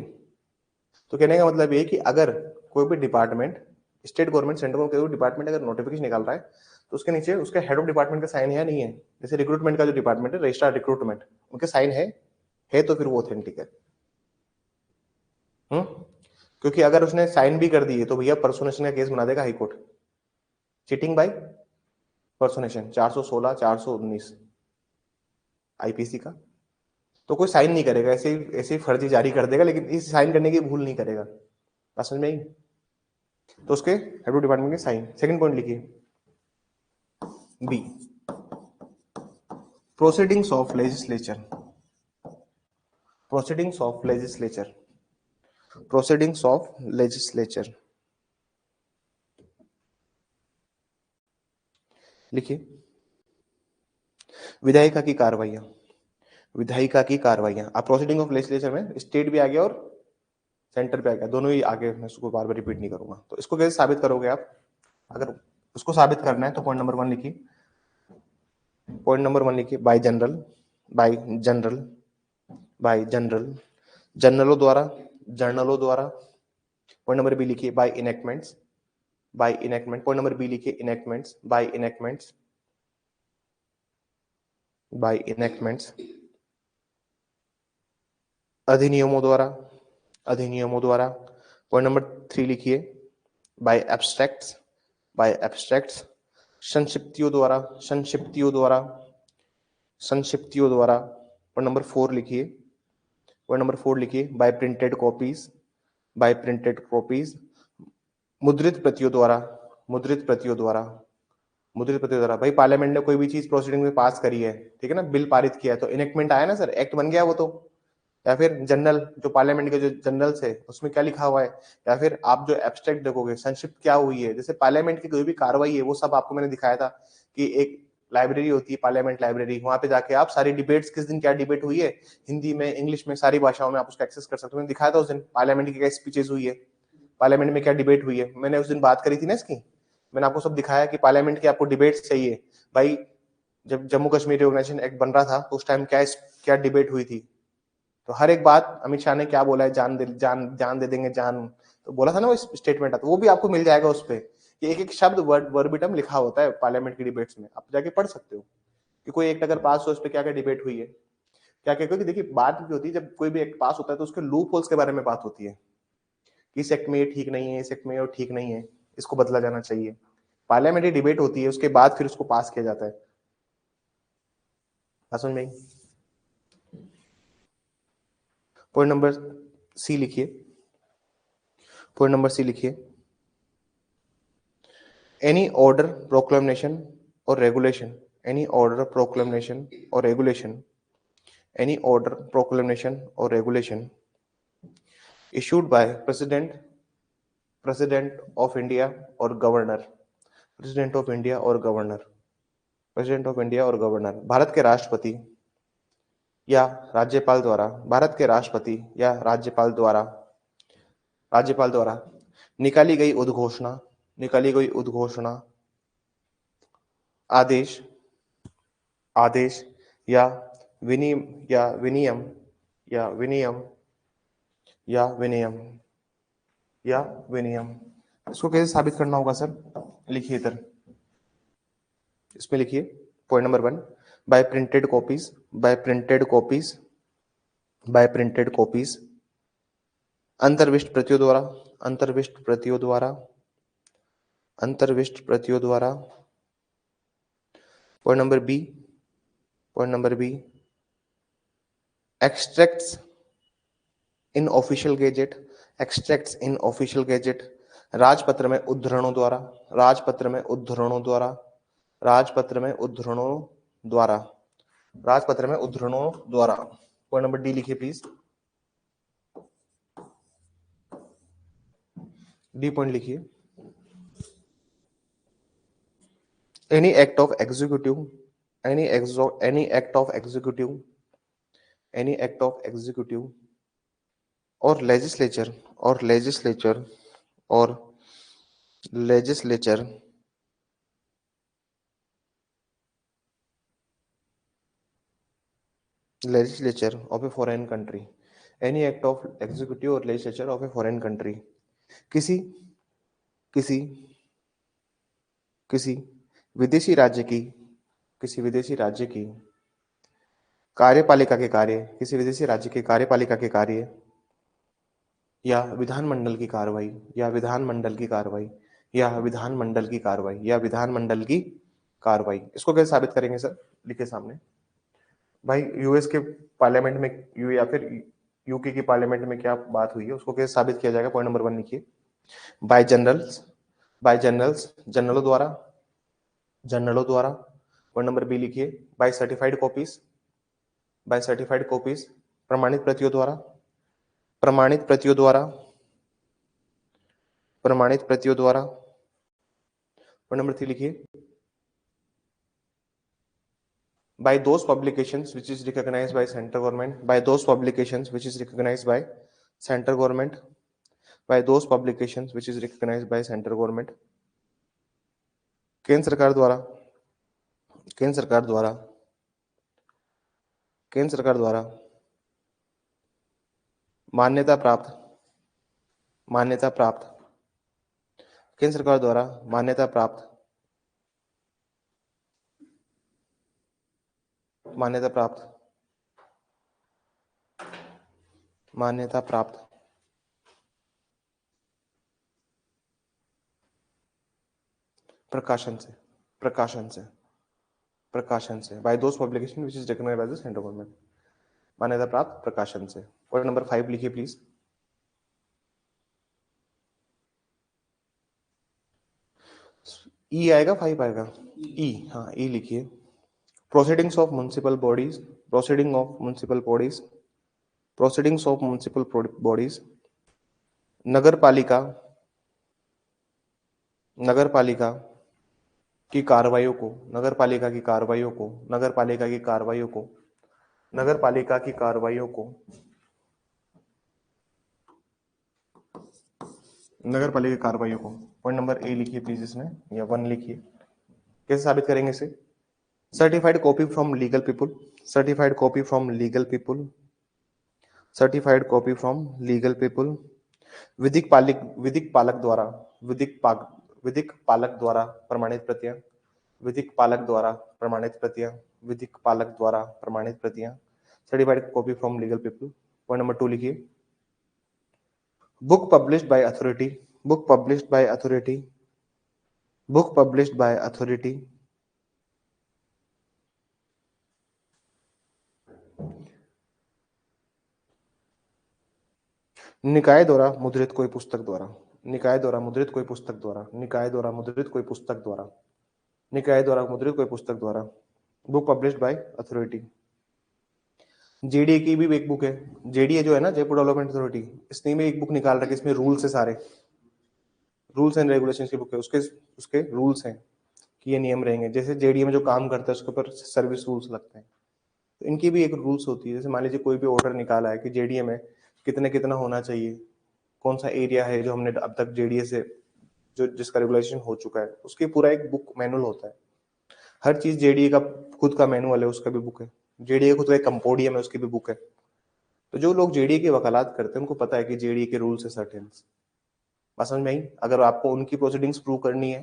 Speaker 1: तो कहने का मतलब ये कि अगर कोई भी department, state government, central government, कोई भी डिपार्टमेंट अगर नोटिफिकेशन निकाल रहा है तो उसके नीचे उसके हेड ऑफ डिपार्टमेंट का साइन है या नहीं है। जैसे रिक्रूटमेंट का जो डिपार्टमेंट है, रजिस्ट्रार रिक्रूटमेंट, उनके साइन है तो फिर वो ऑथेंटिक है। क्योंकि अगर उसने साइन भी कर दिए तो भैया पर्सोनेशन का केस बना देगा हाईकोर्ट, चीटिंग बाय पर्सोनेशन 416 419 आईपीसी का। तो कोई साइन नहीं करेगा, ऐसे ही फर्जी जारी कर देगा, लेकिन इस साइन करने की भूल नहीं करेगा। बात समझ में आई? तो उसके हेड ऑफ डिपार्टमेंट के साइन। सेकंड पॉइंट लिखिए, B, proceedings of legislature, proceedings of legislature, proceedings of legislature लिखिए। विधायिका की कार्रवाइयां, विधायिका की कार्रवाइयां। अब प्रोसीडिंग ऑफ लेजिस्लेचर में स्टेट भी आ गया और सेंटर पे आ गया, दोनों ही आगे, मैं इसको बार बार रिपीट नहीं करूंगा। तो इसको कैसे साबित करोगे आप? अगर उसको साबित करना है तो पॉइंट नंबर 1 लिखिए, पॉइंट नंबर 1 लिखिए, by general, by general, by general, जनरलों द्वारा, जर्नलों द्वारा। पॉइंट नंबर बी लिखिए, by enactments, by enactment. Point number B लिखिए, इनेक्टमेंट्स, बाय इनेक्टमेंट्स, बाय इनेक्टमेंट्स। अधिनियमों द्वारा, अधिनियमों द्वारा। पॉइंट नंबर 3 लिखिए, बाय एब्स्ट्रैक्ट्स, बाय एब्स्ट्रैक्ट्स। संक्षिप्तियों द्वारा, संक्षिप्तियों द्वारा, संक्षिप्तियों द्वारा। पॉइंट नंबर 4 लिखिए, पॉइंट नंबर 4 लिखिए, by printed copies, by printed copies. मुद्रित प्रतियों द्वारा, मुद्रित प्रतियों द्वारा, मुद्रित प्रतियों द्वारा। भाई पार्लियामेंट ने कोई भी चीज प्रोसीडिंग में पास करी है, ठीक है ना, बिल पारित किया है, तो इनेक्टमेंट आया ना सर, एक्ट बन गया वो तो। या फिर जनरल, जो पार्लियामेंट के जो जनरल्स है उसमें क्या लिखा हुआ है, या फिर आप जो एब्स्ट्रैक्ट देखोगे, संक्षिप्त क्या हुई है, जैसे पार्लियामेंट की कोई भी कार्रवाई है वो सब आपको मैंने दिखाया था कि एक लाइब्रेरी होती है पार्लियामेंट लाइब्रेरी, वहां पे जाके आप सारी डिबेट्स, किस दिन क्या डिबेट हुई है, हिंदी में, इंग्लिश में, सारी भाषाओं में आप उसको एक्सेस कर सकते हो। मैंने दिखाया था उस दिन पार्लियामेंट की क्या स्पीचेस हुई है, पार्लियामेंट में क्या डिबेट हुई है, मैंने उस दिन बात करी थी ना इसकी। मैंने आपको सब दिखाया कि पार्लियामेंट की आपको डिबेट्स चाहिए। भाई जब जम्मू कश्मीर रिकॉग्निशन एक्ट बन रहा था तो उस टाइम क्या क्या डिबेट हुई थी, तो हर एक बात अमित शाह ने क्या बोला है, जान दे देंगे जान, तो बोला था ना वो स्टेटमेंट, तो वो भी आपको मिल जाएगा उस पे, कि एक एक शब्द वर्बिटम लिखा होता है पार्लियामेंट की डिबेट्स में, आप जाके पढ़ सकते हो कि कोई एक्ट अगर पास हो उस पर क्या क्या डिबेट हुई है, क्या क्या। क्योंकि देखिए बात भी होती है, जब कोई भी एक्ट पास होता है तो उसके लूप होल्स के बारे में बात होती है कि इस एक्ट में ये ठीक नहीं है, इस एक्ट में ये ठीक नहीं है, इसको बदला जाना चाहिए। पार्लियामेंट्री डिबेट होती है, उसके बाद फिर उसको पास किया जाता है। समझ में? पॉइंट नंबर सी लिखिए, पॉइंट नंबर सी लिखिए, any order, proclamation or regulation, any order, proclamation or regulation, any order, proclamation or regulation issued by president, president of India or governor, president of India or governor, president of India or governor, Bharat के राष्ट्रपति या राज्यपाल द्वारा, भारत के राष्ट्रपति या राज्यपाल द्वारा, राज्यपाल द्वारा निकाली गई उद्घोषणा, निकाली गई उद्घोषणा, आदेश, आदेश या विनियम या विनियम या विनियम या विनियम या विनियम। इसको कैसे साबित करना होगा सर? लिखिए इधर, इसमें लिखिए point number 1, by printed copies, by printed copies, by printed copies, अंतर्विष्ट प्रतियों द्वारा, अंतर्विष्ट प्रतियों द्वारा, अंतर्विष्ट प्रतियों द्वारा। Point number B, point number B, extracts in official gazette, extracts in official gazette, राजपत्र में उद्धरणों द्वारा, राजपत्र में उद्धरणों द्वारा, राजपत्र में उद्धरणों द्वारा, राजपत्र में उद्धरणों द्वारा। पॉइंट नंबर डी लिखिए प्लीज, डी पॉइंट लिखिए, any act of executive, any act of executive, any act of executive और लेजिस्लेचर, और लेजिस्लेचर, और legislature legislature of a foreign country, any act of executive or legislature of a foreign country, किसी किसी किसी विदेशी राज्य की, किसी विदेशी राज्य की कार्यपालिका के कार्य, किसी विदेशी राज्य की कार्यपालिका के कार्य या विधानमंडल की कार्रवाई, या विधानमंडल की कार्रवाई, या विधानमंडल की कार्रवाई, या विधानमंडल की कार्रवाई। इसको कैसे साबित करेंगे सर? लिखिए सामने। भाई यूएस के पार्लियामेंट में या फिर यूके की पार्लियामेंट में क्या बात हुई है, उसको कैसे साबित किया जाएगा? पॉइंट नंबर 1 लिखिए, बाय जनरल्स, बाय जनरल्स, जनरलों द्वारा, जनरलों द्वारा। पॉइंट नंबर बी लिखिए, by certified copies, by certified copies, प्रमाणित प्रतियों द्वारा, प्रमाणित प्रतियों द्वारा, प्रमाणित प्रतियों द्वारा। पॉइंट नंबर 3 लिखिए, by those publications which is recognized by central government, by those publications which is recognized by central government, by those publications which is recognized by central government, केंद्र सरकार द्वारा, केंद्र सरकार द्वारा, केंद्र सरकार द्वारा मान्यता प्राप्त, मान्यता प्राप्त, केंद्र सरकार द्वारा मान्यता प्राप्त, मान्यता प्राप्त, मान्यता प्राप्त प्रकाशन से, प्रकाशन से, प्रकाशन से, by those publication which is recognised by the central government, मान्यता प्राप्त प्रकाशन से। पॉइंट नंबर 5 लिखिए प्लीज, ई आएगा 5 आएगा? ई, हाँ ई लिखिए, proceedings of municipal bodies, proceeding of municipal bodies, proceedings of municipal bodies, नगर पालिका, नगर पालिका की कार्रवाइयों को, नगर पालिका की कार्रवाइयों को, नगर पालिका की कार्रवाइयों को, नगर पालिका की कार्रवाइयों को, नगर पालिका की कार्रवाइयों को। पॉइंट नंबर ए लिखिए प्लीज, इसमें या 1 लिखिए। कैसे साबित करेंगे इसे? Certified copy from legal people, certified copy from legal people, certified copy from legal people, विधिक पालिक, विधिक पालक द्वारा, विधिक पालक द्वारा प्रमाणित प्रतियां, विधिक पालक द्वारा प्रमाणित प्रतियां, विधिक पालक द्वारा प्रमाणित प्रतियां, certified copy from legal people. Point number 2 लिखिए, book published by authority, book published by authority, book published by authority, निकाय द्वारा मुद्रित कोई पुस्तक द्वारा, निकाय द्वारा मुद्रित कोई पुस्तक द्वारा, निकाय द्वारा मुद्रित कोई पुस्तक द्वारा, निकाय द्वारा मुद्रित कोई पुस्तक द्वारा, book published by authority. JDA की भी एक बुक है, जेडीए जो है ना, जयपुर डेवलपमेंट अथॉरिटी, इसने में एक बुक निकाल रखी, इसमें रूल्स है, सारे रूल्स एंड रेगुलेशंस की बुक है, उसके उसके रूल्स हैं कि ये नियम रहेंगे। जैसे जेडीए में जो काम करता है उसके ऊपर सर्विस रूल्स लगते हैं, तो इनकी भी एक रूल्स होती है। जैसे मान लीजिए कोई भी ऑर्डर निकाला है कि जेडीए में कितने कितना होना चाहिए, कौन सा एरिया है जो हमने अब तक जेडीए से जो जिसका रेगुलेशन हो चुका है, उसकी पूरा एक बुक मैनुअल होता है। हर चीज जेडीए का खुद का मैनुअल है, उसका भी बुक है। जेडीए खुद का एक कंपोडियम है, उसकी भी बुक है। तो जो लोग जेडीए की वकालत करते हैं उनको पता है कि जेडीए के रूल्स है सर्टेन। बात समझ में आई? अगर आपको उनकी प्रोसीडिंग्स प्रूव करनी है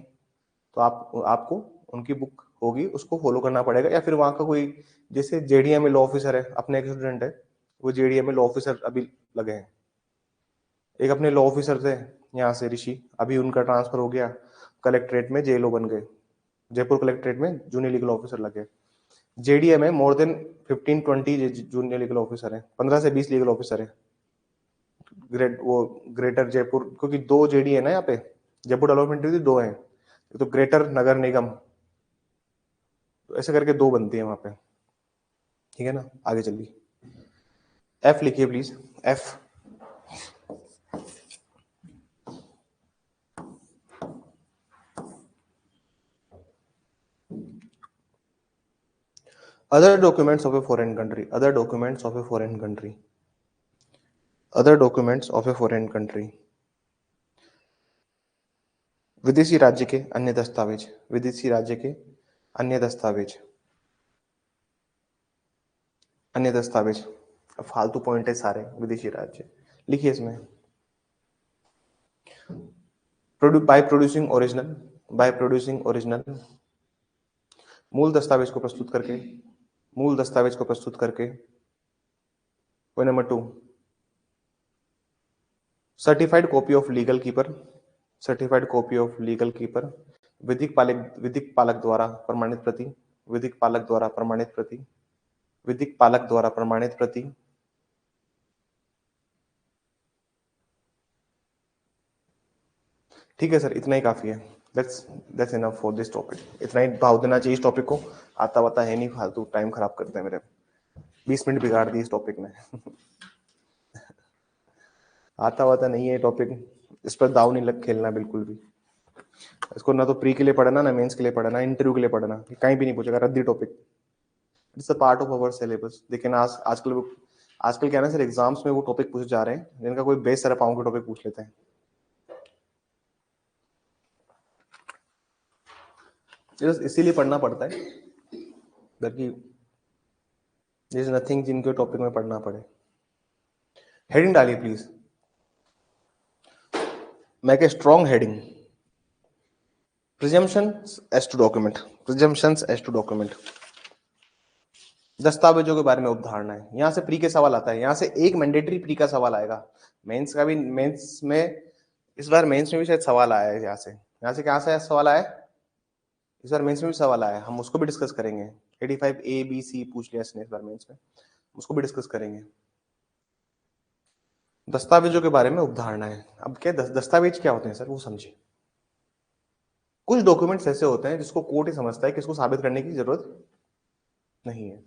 Speaker 1: तो आपको उनकी बुक होगी, उसको फॉलो करना पड़ेगा। या फिर वहां का कोई, जैसे जेडीए में लॉ ऑफिसर है, अपने एक स्टूडेंट है, वो जेडीए में लॉ ऑफिसर अभी लगे हैं। एक अपने लॉ ऑफिसर थे यहाँ से ऋषि, अभी उनका ट्रांसफर हो गया कलेक्ट्रेट में, जेएलओ बन गए। जयपुर कलेक्ट्रेट में जूनियर लीगल ऑफिसर लगे। जेडीए में more than 15-20 junior legal officer है, 15 से 20 लीगल ऑफिसर है। ग्रेटर जयपुर, क्योंकि 2 जेडी है ना यहाँ पे, जयपुर डेवलपमेंट हुई थी, 2 हैं, तो ग्रेटर नगर निगम, तो ऐसे करके 2 बनती है वहां पे। ठीक है ना, आगे चलिए। एफ लिखिए please, F. Other documents of a foreign country, other documents of a foreign country, other documents of a foreign country. विदेशी राज्य के अन्य दस्तावेज, विदेशी राज्य के अन्य दस्तावेज, अन्य दस्तावेज। फालतू पॉइंट है सारे, विदेशी राज्य लिखिए इसमें। By producing original, by producing original, मूल दस्तावेज को प्रस्तुत करके, मूल दस्तावेज को प्रस्तुत करके। Point number 2, certified copy of legal keeper, certified copy of legal keeper, विधिक पालक द्वारा प्रमाणित प्रति, विधिक पालक द्वारा प्रमाणित प्रति, विधिक पालक द्वारा प्रमाणित प्रति। ठीक है सर, इतना ही काफी है। That's enough for this topic. इतना ही भाव देना चाहिए इस टॉपिक को। आता वाता है नहीं, फालतू टाइम खराब करते हैं मेरे। 20 मिनट बिगाड़ दिए इस टॉपिक में। आता वाता नहीं है टॉपिक, इस पर दाव नहीं लग खेलना बिल्कुल भी। इसको ना तो प्री के लिए पढ़ना, ना मेंस के लिए पढ़ना, इंटरव्यू के लिए पढ़ना, कहीं भी नहीं पूछेगा, रद्दी topic. It's a part of our syllabus. लेकिन आजकल क्या है ना सर, एग्जाम्स में वो टॉपिक पूछे जा रहे हैं जिनका कोई बेस सर पाऊँ के टॉपिक पूछ लेते हैं। इसीलिए पढ़ना पड़ता है, बाकी देयर इज नथिंग जिनके टॉपिक में पढ़ना पड़े। हेडिंग डालिए please, make a strong heading. Presumptions as to document, presumptions as to document. दस्तावेजों के बारे में उपधारणा है। यहाँ से प्री के सवाल आता है, यहाँ से एक मैंडेटरी प्री का सवाल आएगा। मेंस का भी, मेंस में इस बार मेंस में भी शायद सवाल आया है। यहाँ से क्या से सवाल आया है इस बार मेंस में भी सवाल आया है, हम उसको भी डिस्कस करेंगे। 85 A B C पूछ लिया इसने इस बार मेंस में, उसको भी डिस्कस करेंगे। दस्तावेजों के बारे में उपधारणा है। अब क्या दस्तावेज क्या होते हैं सर, वो समझिए। कुछ डॉक्यूमेंट्स ऐसे होते हैं जिसको कोर्ट ही समझता है कि इसको साबित करने की जरूरत नहीं है।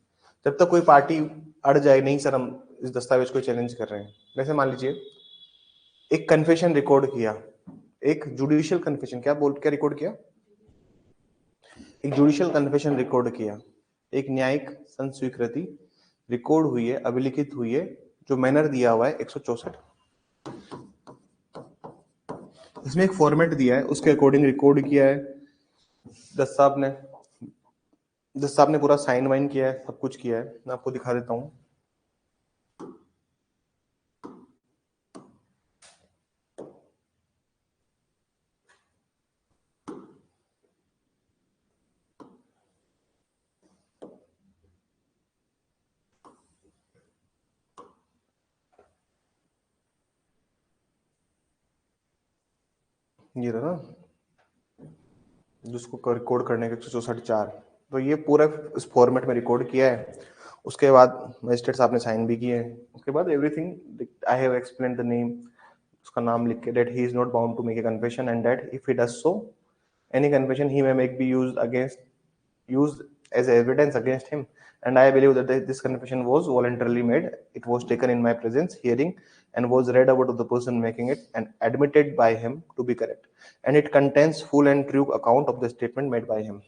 Speaker 1: जब तक कोई पार्टी अड़ जाए, नहीं सर हम इस दस्तावेज को चैलेंज कर रहे हैं। वैसे मान लीजिए एक कन्फेशन रिकॉर्ड किया, एक जुडिशियल कन्फेशन, क्या रिकॉर्ड किया, एक जुडिशियल कन्फेशन रिकॉर्ड किया, एक न्यायिक संस्वीकृति रिकॉर्ड हुई है, अभिलिखित हुई है, जो मैनर दिया हुआ है 164, इसमें एक फॉर्मेट दिया है, उसके अकॉर्डिंग रिकॉर्ड किया है। दस साहब ने पूरा साइन वाइन किया है, सब कुछ किया है। मैं आपको दिखा देता हूँ। ये रहा ना, जिसको रिकॉर्ड करने के 164, तो ये पूरा इस फॉर्मेट में रिकॉर्ड किया है। उसके बाद मजिस्ट्रेट साहब ने साइन भी किए हैं। उसके बाद everything I have explained the name, उसका नाम लिख के, that he is not bound to make a confession and that if he does so any confession he may make be used as evidence against him, and I believe that this confession was voluntarily made, it was taken in my presence hearing and was read over to the person making it and admitted by him to be correct, and it contains full and true account of the statement made by him।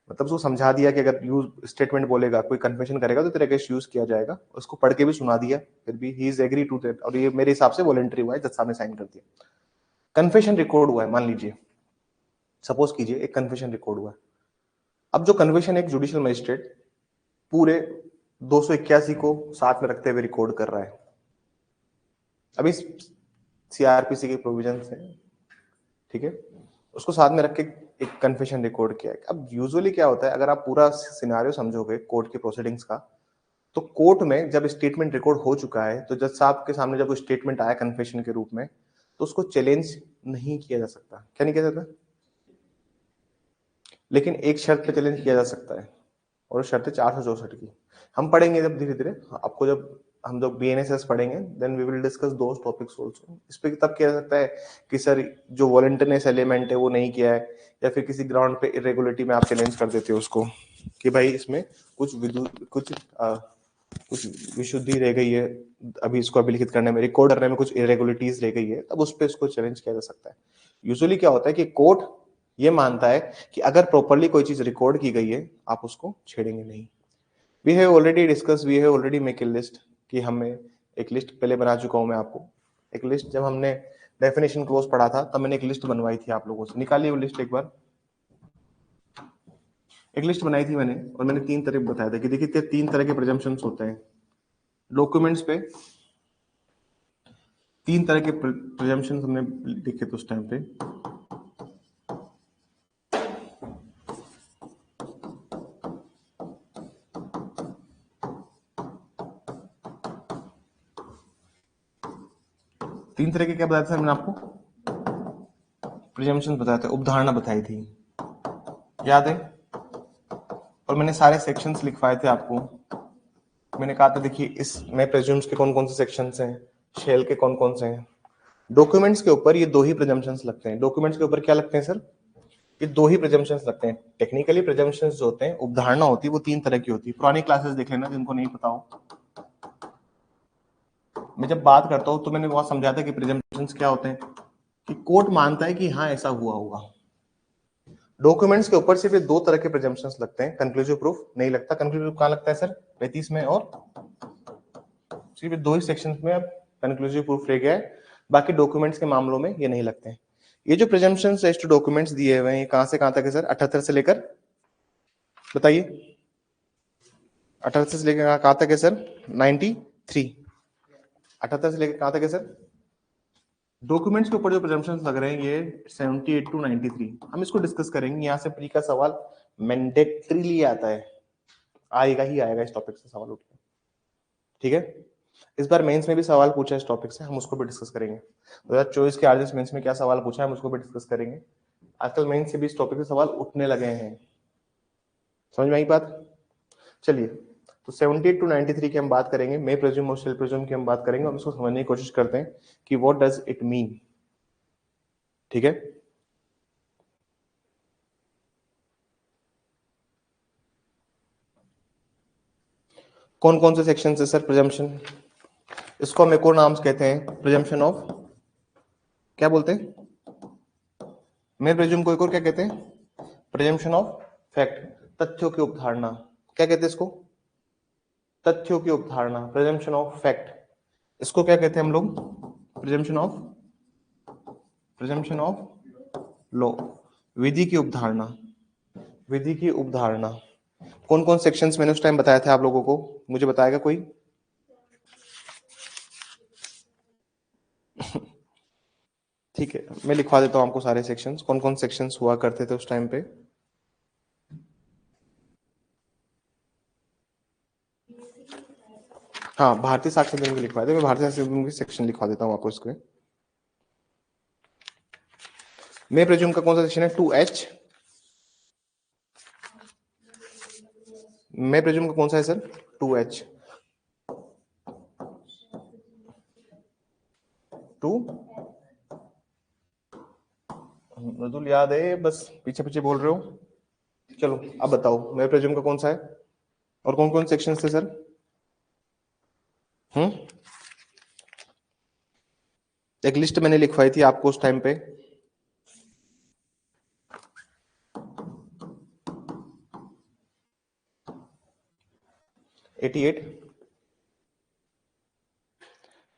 Speaker 1: मतलब उसको समझा दिया कि अगर यूज स्टेटमेंट बोलेगा, कोई कन्फेशन करेगा तो तेरा केस यूज किया जाएगा। उसको पढ़ के भी सुना दिया, फिर भी he is agree to that, और ये मेरे हिसाब से वॉलंटरी हुआ है, जज साहब ने साइन कर दिया। कन्फेशन रिकॉर्ड हुआ है, मान लीजिए, सपोज कीजिए एक कन्फेशन रिकॉर्ड हुआ है। अब जो कन्फेशन एक जुडिशियल मजिस्ट्रेट पूरे 281 को साथ में रखते हुए रिकॉर्ड कर रहा है। अभी सीआरपीसी के प्रोविजन है, ठीक है, उसको साथ में रख के एक कन्फेशन रिकॉर्ड किया है। अब यूजुअली क्या होता है, अगर आप पूरा सिनेरियो समझोगे कोर्ट के प्रोसीडिंग्स का, तो कोर्ट में जब स्टेटमेंट रिकॉर्ड हो चुका है तो जज साहब के सामने जब वो स्टेटमेंट आया कन्फेशन के रूप में, तो उसको चैलेंज नहीं किया जा सकता। क्या नहीं किया जाता? लेकिन एक शर्त पे चैलेंज किया जा सकता है, और शर्त है 464 की। हम पढ़ेंगे जब धीरे धीरे, आपको जब हम लोग बीएनएसएस पढ़ेंगे, then we will discuss those topics also. इस पे तब किया जा सकता है कि सर जो वॉलंटरीनेस एलिमेंट है वो नहीं किया है, या फिर किसी ग्राउंड पे इरेगुलरिटी में आप चैलेंज कर देते हो उसको कि भाई इसमें कुछ विशुद्धि रह गई है, अभी इसको अभिलिखित करने में, रिकॉर्ड करने में कुछ इरेगुलरिटीज रह गई है, तब उस पर इसको चैलेंज किया जा सकता है। यूजुअली क्या होता है कि कोर्ट ये मानता है कि अगर प्रॉपरली कोई चीज रिकॉर्ड की गई है, आप उसको छेड़ेंगे नहीं। We have already discuss, we have already make a list, कि हमें एक लिस्ट पहले बना चुका हूं मैं आपको। एक लिस्ट जब हमने डेफिनेशन क्लोज पढ़ा था तब मैंने एक लिस्ट बनवाई थी आप लोगों से, निकालिए वो लिस्ट एक बार। एक लिस्ट बनाई थी मैंने, और मैंने 3 तरह बताया था कि देखिए 3 तरह के प्रिजम्पशंस होते हैं डॉक्यूमेंट्स पे। 3 तरह के प्रिजम्पशंस हमने लिखे थे उस टाइम पे। तीन तरह के क्या बताया था मैंने आपको? प्रिजम्पशंस बताए थे, उपधारणा बताई थी, याद है? और मैंने सारे सेक्शंस लिखवाए थे आपको। मैंने कहा था देखिए इसमें प्रिज्यूम्स के कौन कौन से सेक्शंस हैं, शेल के कौन कौन से हैं। डॉक्यूमेंट्स के ऊपर ये 2 ही प्रिजम्पशंस लगते हैं। डॉक्यूमेंट्स के ऊपर क्या लगते हैं सर? ये 2 ही प्रिजम्पशंस लगते हैं। टेक्निकली प्रिजम्पशंस जो होते हैं, उपधारणा होती है, वो 3 तरह की होती है। पुरानी क्लासेस देख लेना जिनको नहीं पता हो। मैं जब बात करता हूं तो मैंने वहां समझाया था कि प्रिजम्पशंस क्या होते हैं, कि कोर्ट मानता है कि हाँ ऐसा हुआ होगा। डॉक्यूमेंट्स के ऊपर सिर्फ 2 तरह के प्रिजम्पशंस लगते हैं, कंक्लूसिव प्रूफ नहीं लगता। कंक्लूसिव कहां लगता है सर? 35 में, और सिर्फ 2 ही सेक्शंस में अब कंक्लूसिव प्रूफ रह गया है, बाकी डॉक्यूमेंट्स के मामलों में ये नहीं लगते हैं। ये जो प्रिजम्पशंस एज टू डॉक्यूमेंट्स दिए हुए हैं, कहां से कहां तक है सर? 78 से लेकर, बताइए, 78 से लेकर कहां तक है सर? 93। 78 से लेकर कहां तक है सर? डॉक्यूमेंट्स के ऊपर जो प्रिजम्पशंस लग रहे हैं ये 78 टू 93, हम इसको डिस्कस करेंगे। यहाँ से प्री का सवाल मैंडेटरीली आता है, आएगा ही आएगा इस टॉपिक से सवाल उठ के, ठीक है? इस बार मेंस में भी सवाल पूछा है इस टॉपिक से, हम उसको भी डिस्कस करेंगे। 2024 के आरजीएस मेंस में क्या सवाल पूछा है हम उसको भी डिस्कस करेंगे। आजकल मेंस से भी इस टॉपिक से सवाल उठने लगे हैं, समझ में आई बात? चलिए, तो 78 टू 93 की हम बात करेंगे, मे प्रेज्यूम और शेल प्रेज्यूम की हम बात करेंगे, हम इसको समझने की कोशिश करते हैं कि व्हाट डज इट मीन, ठीक है? कौन कौन से सेक्शन है सर प्रिजम्पशन? इसको हम एक और नाम कहते हैं प्रिजम्पशन ऑफ, क्या बोलते हैं? मेरे प्रिज्यूम को एक और क्या कहते हैं? प्रिजम्पशन ऑफ फैक्ट, तथ्यों की उपधारणा। क्या कहते हैं इसको? तथ्यों की उपधारणा, प्रिजम्पशन ऑफ फैक्ट। इसको क्या कहते हैं हम लोग? प्रिजम्पशन ऑफ लॉ, विधि की उपधारणा, विधि की उपधारणा। कौन कौन सेक्शंस मैंने उस टाइम बताया था आप लोगों को, मुझे बताएगा कोई? ठीक है, मैं लिखवा देता हूं आपको सारे सेक्शंस, कौन कौन सेक्शंस हुआ करते थे उस टाइम पे। हाँ, भारतीय साक्ष्य अधिनियम लिखवा दे, मैं भारतीय साक्ष्य अधिनियम की सेक्शन लिखवा देता हूँ आपको इसको। मे प्रेज्यूम का कौन सा सेक्शन है? 2H। मे प्रेज्यूम का कौन सा है सर? 2H। 2 मृदुल याद है, बस पीछे पीछे बोल रहे हो। चलो अब बताओ मे प्रेज्यूम का कौन सा है, और कौन कौन सेक्शन थे सर? हम्म, एक लिस्ट मैंने लिखवाई थी आपको उस टाइम पे। Eighty eight,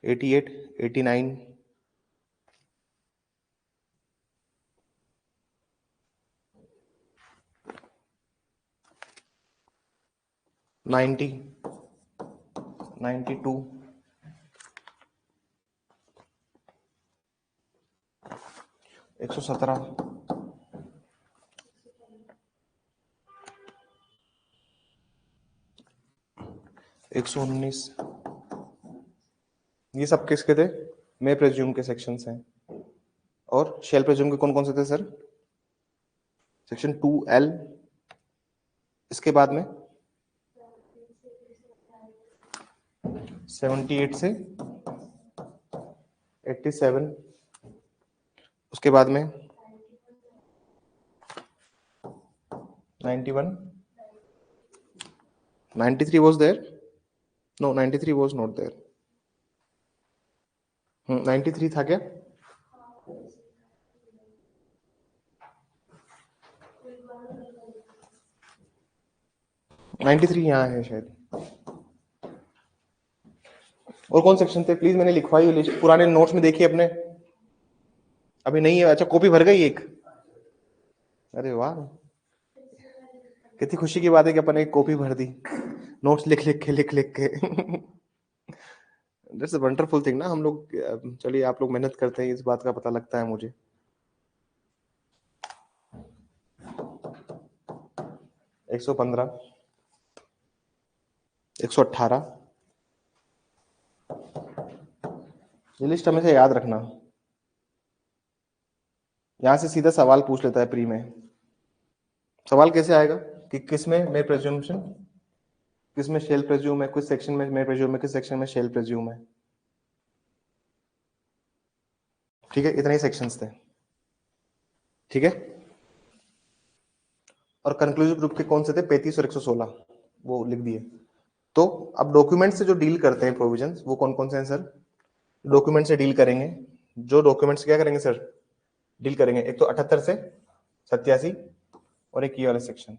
Speaker 1: 88, 89, 90, 92, 117, 119। ये सब किसके थे? मे प्रेज्यूम के सेक्शंस हैं। और शेल प्रेज्यूम के कौन कौन से थे सर? सेक्शन 2L, इसके बाद में 78 से 87, उसके बाद में 91, 93 was there? No, 93 was not there. 93 था क्या? नाइन्टी थ्री यहाँ है शायद। और कौन सेक्शन थे प्लीज? मैंने लिखवाई लिस्ट पुराने नोट्स में देखी अपने, अभी नहीं है। अच्छा, कॉपी भर गई एक? अरे वाह, कितनी खुशी की बात है कि अपन एक कॉपी भर दी नोट्स लिख लिख के दैट्स अ वंडरफुल थिंग ना। हम लोग, चलिए आप लोग मेहनत करते हैं, इस बात का पता लगता है मुझे। 115, 118, ये लिस्ट हमेशा याद रखना। यहां से सीधा सवाल पूछ लेता है प्री में। सवाल कैसे आएगा कि किसमें मे प्रेज्यूम्शन, किसमें शेल प्रेज्यूम है, किस सेक्शन में मे प्रेज्यूम है, किस सेक्शन में शेल प्रेज्यूम है। ठीक है, इतने ही सेक्शंस थे। ठीक है, और कंक्लूसिव ग्रुप के कौन से थे? 35 और 116, वो लिख दिए। तो अब डॉक्यूमेंट से जो डील करते हैं प्रोविजंस, वो कौन कौन से हैं सर? डॉक्यूमेंट से डील करेंगे, जो डॉक्यूमेंट्स क्या करेंगे सर? डील करेंगे। एक तो 78 से 87 और एक ये वाले सेक्शन।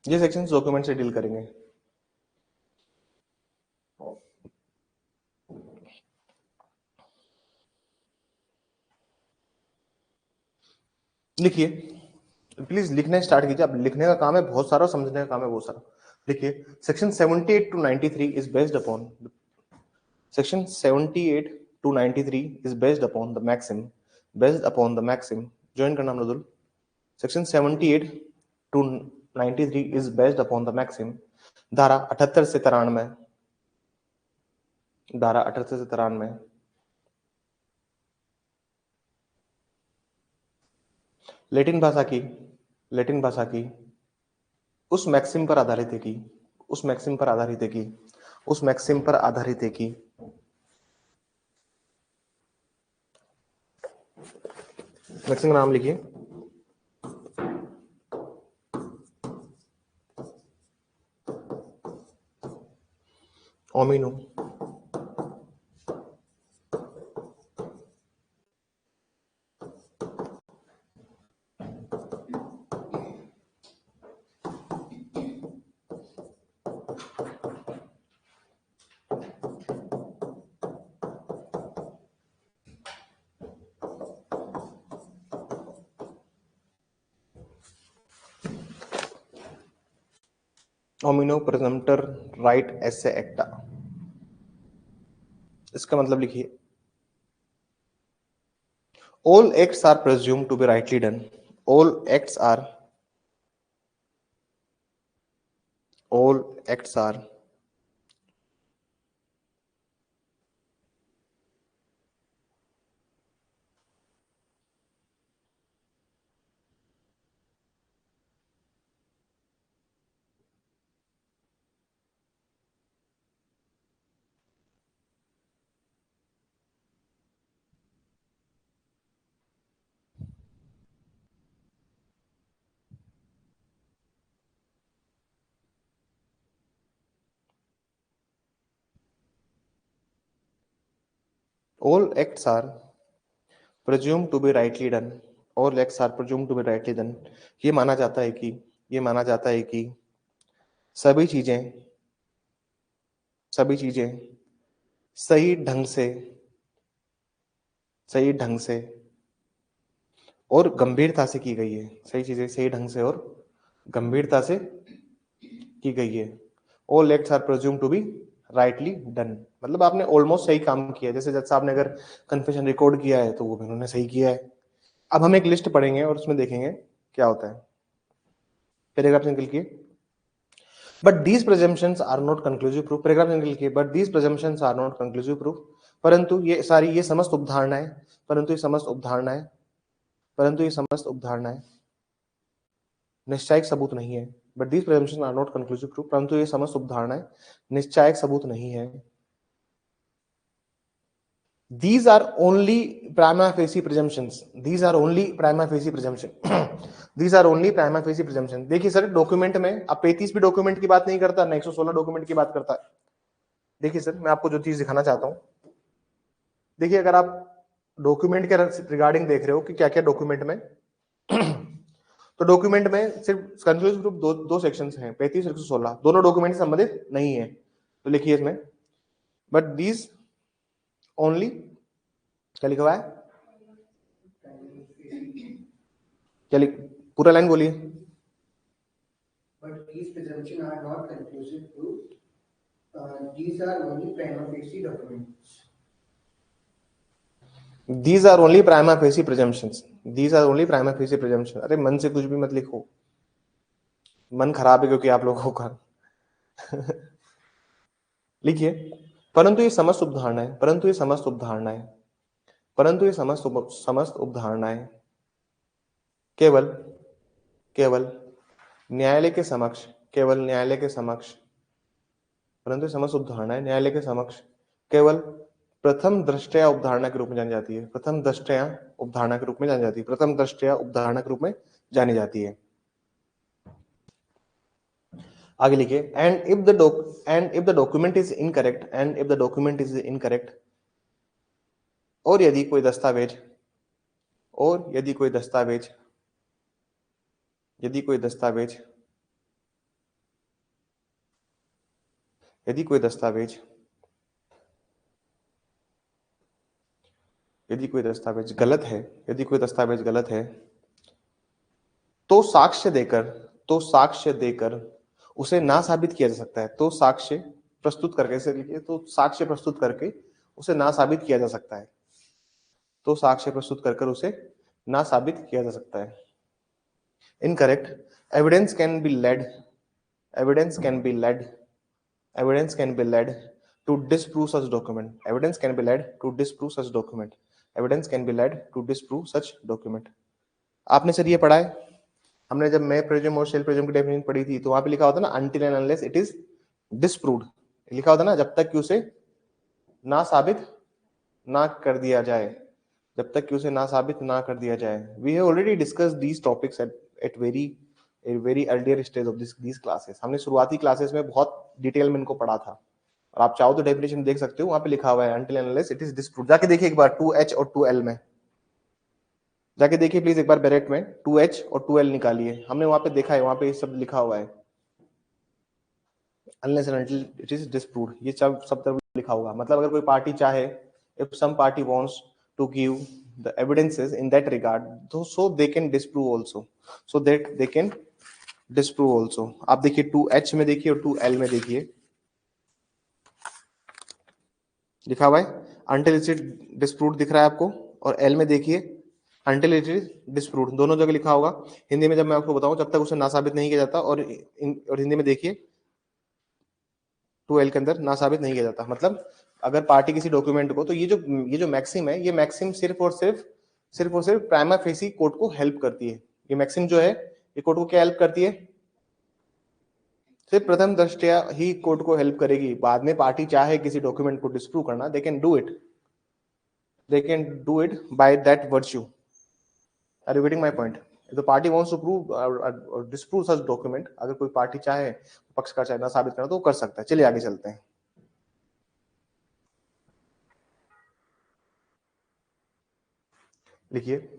Speaker 1: ये सेक्शन डॉक्यूमेंट से डील करेंगे। लिखिए प्लीज, लिखने स्टार्ट कीजिए। अब लिखने का काम है बहुत सारा, समझने का काम है बहुत सारा। लिखिए, section 78 to 93 is based upon section 78 to 93 is based upon the maxim ज्वाइन करना अमरुदुल। Section 78 to 93 is based upon the maxim, धारा 78 से 93, धारा 78 से 93 लैटिन भाषा की उस मैक्सिम पर आधारित है कि उस मैक्सिम पर आधारित है कि उस मैक्सिम पर आधारित है कि मैक्सिम का नाम लिखिए, ओमिनो। ओमिनो प्रेजम्पटर राइट एसे एक्टा, इसका मतलब लिखिए, all acts are presumed to be rightly done, all acts are presumed to be rightly done, all acts are presumed to be rightly done। ये माना जाता है कि सभी चीजें सही ढंग से सही ढंग से और गंभीरता से की गई है। सही चीजें सही ढंग से और गंभीरता से की गई है। All acts are presumed to be rightly done, मतलब आपने ऑलमोस्ट सही काम किया। जैसे जज साहब ने अगर कन्फेशन रिकॉर्ड किया है तो वो भी उन्होंने सही किया है। अब हम एक लिस्ट पढ़ेंगे और उसमें देखेंगे क्या होता है। पैराग्राफ से निकल के, but these presumptions are not conclusive proof. Paragraph से निकल के, but these presumptions are not conclusive proof. परंतु ये समस्त उपधारणाएं, परंतु ये समस्त उपधारणाएं, परंतु ये समस्त उपधारणाएं निश्चायक सबूत नहीं है। But these presumptions are not conclusive proof, परंतु ये समस्त उपधारणाएं निश्चायक सबूत नहीं है। These are only prima facie presumptions. These are only prima facie presumption. These are only prima facie presumption. देखिए सर, डॉक्यूमेंट में अब 35 भी डॉक्यूमेंट की बात नहीं करता, ना 116 डॉक्यूमेंट की बात करता है। देखिए सर, मैं आपको जो चीज दिखाना चाहता हूं, देखिए अगर आप डॉक्यूमेंट के रिगार्डिंग देख रहे हो कि क्या क्या डॉक्यूमेंट में तो डॉक्यूमेंट में सिर्फ कंक्लूसिव प्रूफ दो सेक्शंस हैं, 35 और 116, दोनों डॉक्यूमेंट से संबंधित नहीं है। तो लिखिए इसमें, बट दीज ओनली, क्या लिखा हुआ है, क्या पूरा लाइन बोलिए।
Speaker 2: But these presumptions are not conclusive proof. These are only prima facie documents.
Speaker 1: These are only prima facie presumptions. These are only prima facie presumptions. अरे मन से कुछ भी मत लिखो, मन खराब है क्योंकि आप लोगों का। लिखिए, परंतु ये समस्त उपधारणाएं, परंतु ये समस्त उपधारणाएं, परंतु ये समस्त उपधारणाएं केवल केवल न्यायालय के समक्ष, केवल न्यायालय के समक्ष, परंतु समस्त उपधारणाएं न्यायालय के समक्ष केवल प्रथम दृष्टया उपधारणा के रूप में जानी जाती है। प्रथम दृष्टया उपधारणा के रूप में जानी जाती है। प्रथम दृष्टया उपधारणा के रूप में जानी जाती है। आगे लिखिए, and if the document is incorrect, and if the document is incorrect, और यदि कोई दस्तावेज, और यदि कोई दस्तावेज, यदि कोई दस्तावेज, यदि कोई दस्तावेज, यदि कोई दस्तावेज गलत है, यदि कोई दस्तावेज गलत है, तो साक्ष्य देकर, तो साक्ष्य देकर उसे ना साबित किया जा सकता है। तो साक्ष्य प्रस्तुत करके, इसे लिखिए, तो साक्ष्य प्रस्तुत करके उसे ना साबित किया जा सकता है। तो साक्ष्य प्रस्तुत कर उसे ना साबित किया जा सकता है। Incorrect, evidence can be led, evidence can be led, evidence can be led to disprove such document, evidence can be led to disprove such document, evidence can be led to disprove such document. आपने सर ये पढ़ा है, हमने जब मैं प्रेज्यूम और शेल प्रेज्यूम की डेफिनेशन पढ़ी थी तो वहां पे लिखा होता ना, until and unless it is disproved, लिखा होता ना, जब तक कि उसे ना साबित ना कर दिया जाए, जब तक कि उसे ना साबित ना कर दिया जाए। We have already discussed these topics at very earlier stage of these classes. हमने शुरुआती क्लासेस में बहुत डिटेल में इनको पढ़ा था, और आप चाहो तो डेफिनेशन देख सकते हो, वहां पे लिखा हुआ है until and unless it is disproved. जाके देखिए एक बार 2H और 2L में, जाके देखिए प्लीज एक बार बैरेट में 2H और 2L निकालिए। हमने वहां पे देखा है, वहां पे सब लिखा हुआ है, unless and until it is disproved, ये सब तरफ लिखा होगा। मतलब अगर कोई पार्टी चाहे, if some party wants to give the evidences in that regard, so they can disprove also, so that they can disprove also। आप देखिए 2H में देखिए और 2L में देखिए, लिखा हुआ है until it is disproved दिख रहा है आपको, और L में देखिए until it is disproved, दोनों जगह लिखा होगा। हिंदी में जब मैं आपको बताऊं, जब तक उसे ना साबित नहीं किया जाता, और हिंदी में देखिए 2L के अंदर ना साबित नहीं किया जाता। मतलब अगर पार्टी किसी डॉक्यूमेंट को, तो ये जो मैक्सिम है, ये मैक्सिम सिर्फ और सिर्फ प्राइमा फेसी कोर्ट को हेल्प करती है। ये मैक्सिम जो है, ये कोर्ट को क्या हेल्प करती है, सिर्फ प्रथम दृष्टया ही कोर्ट को हेल्प करेगी। बाद में पार्टी चाहे किसी डॉक्यूमेंट को डिस्प्रूव करना, they can do it by that virtue. Are you getting my point? If the party wants to prove or disprove such document, अगर कोई पार्टी चाहे, पक्षकार चाहे ना साबित करना, तो वो कर सकता है। चलिए आगे चलते हैं। लिखिए,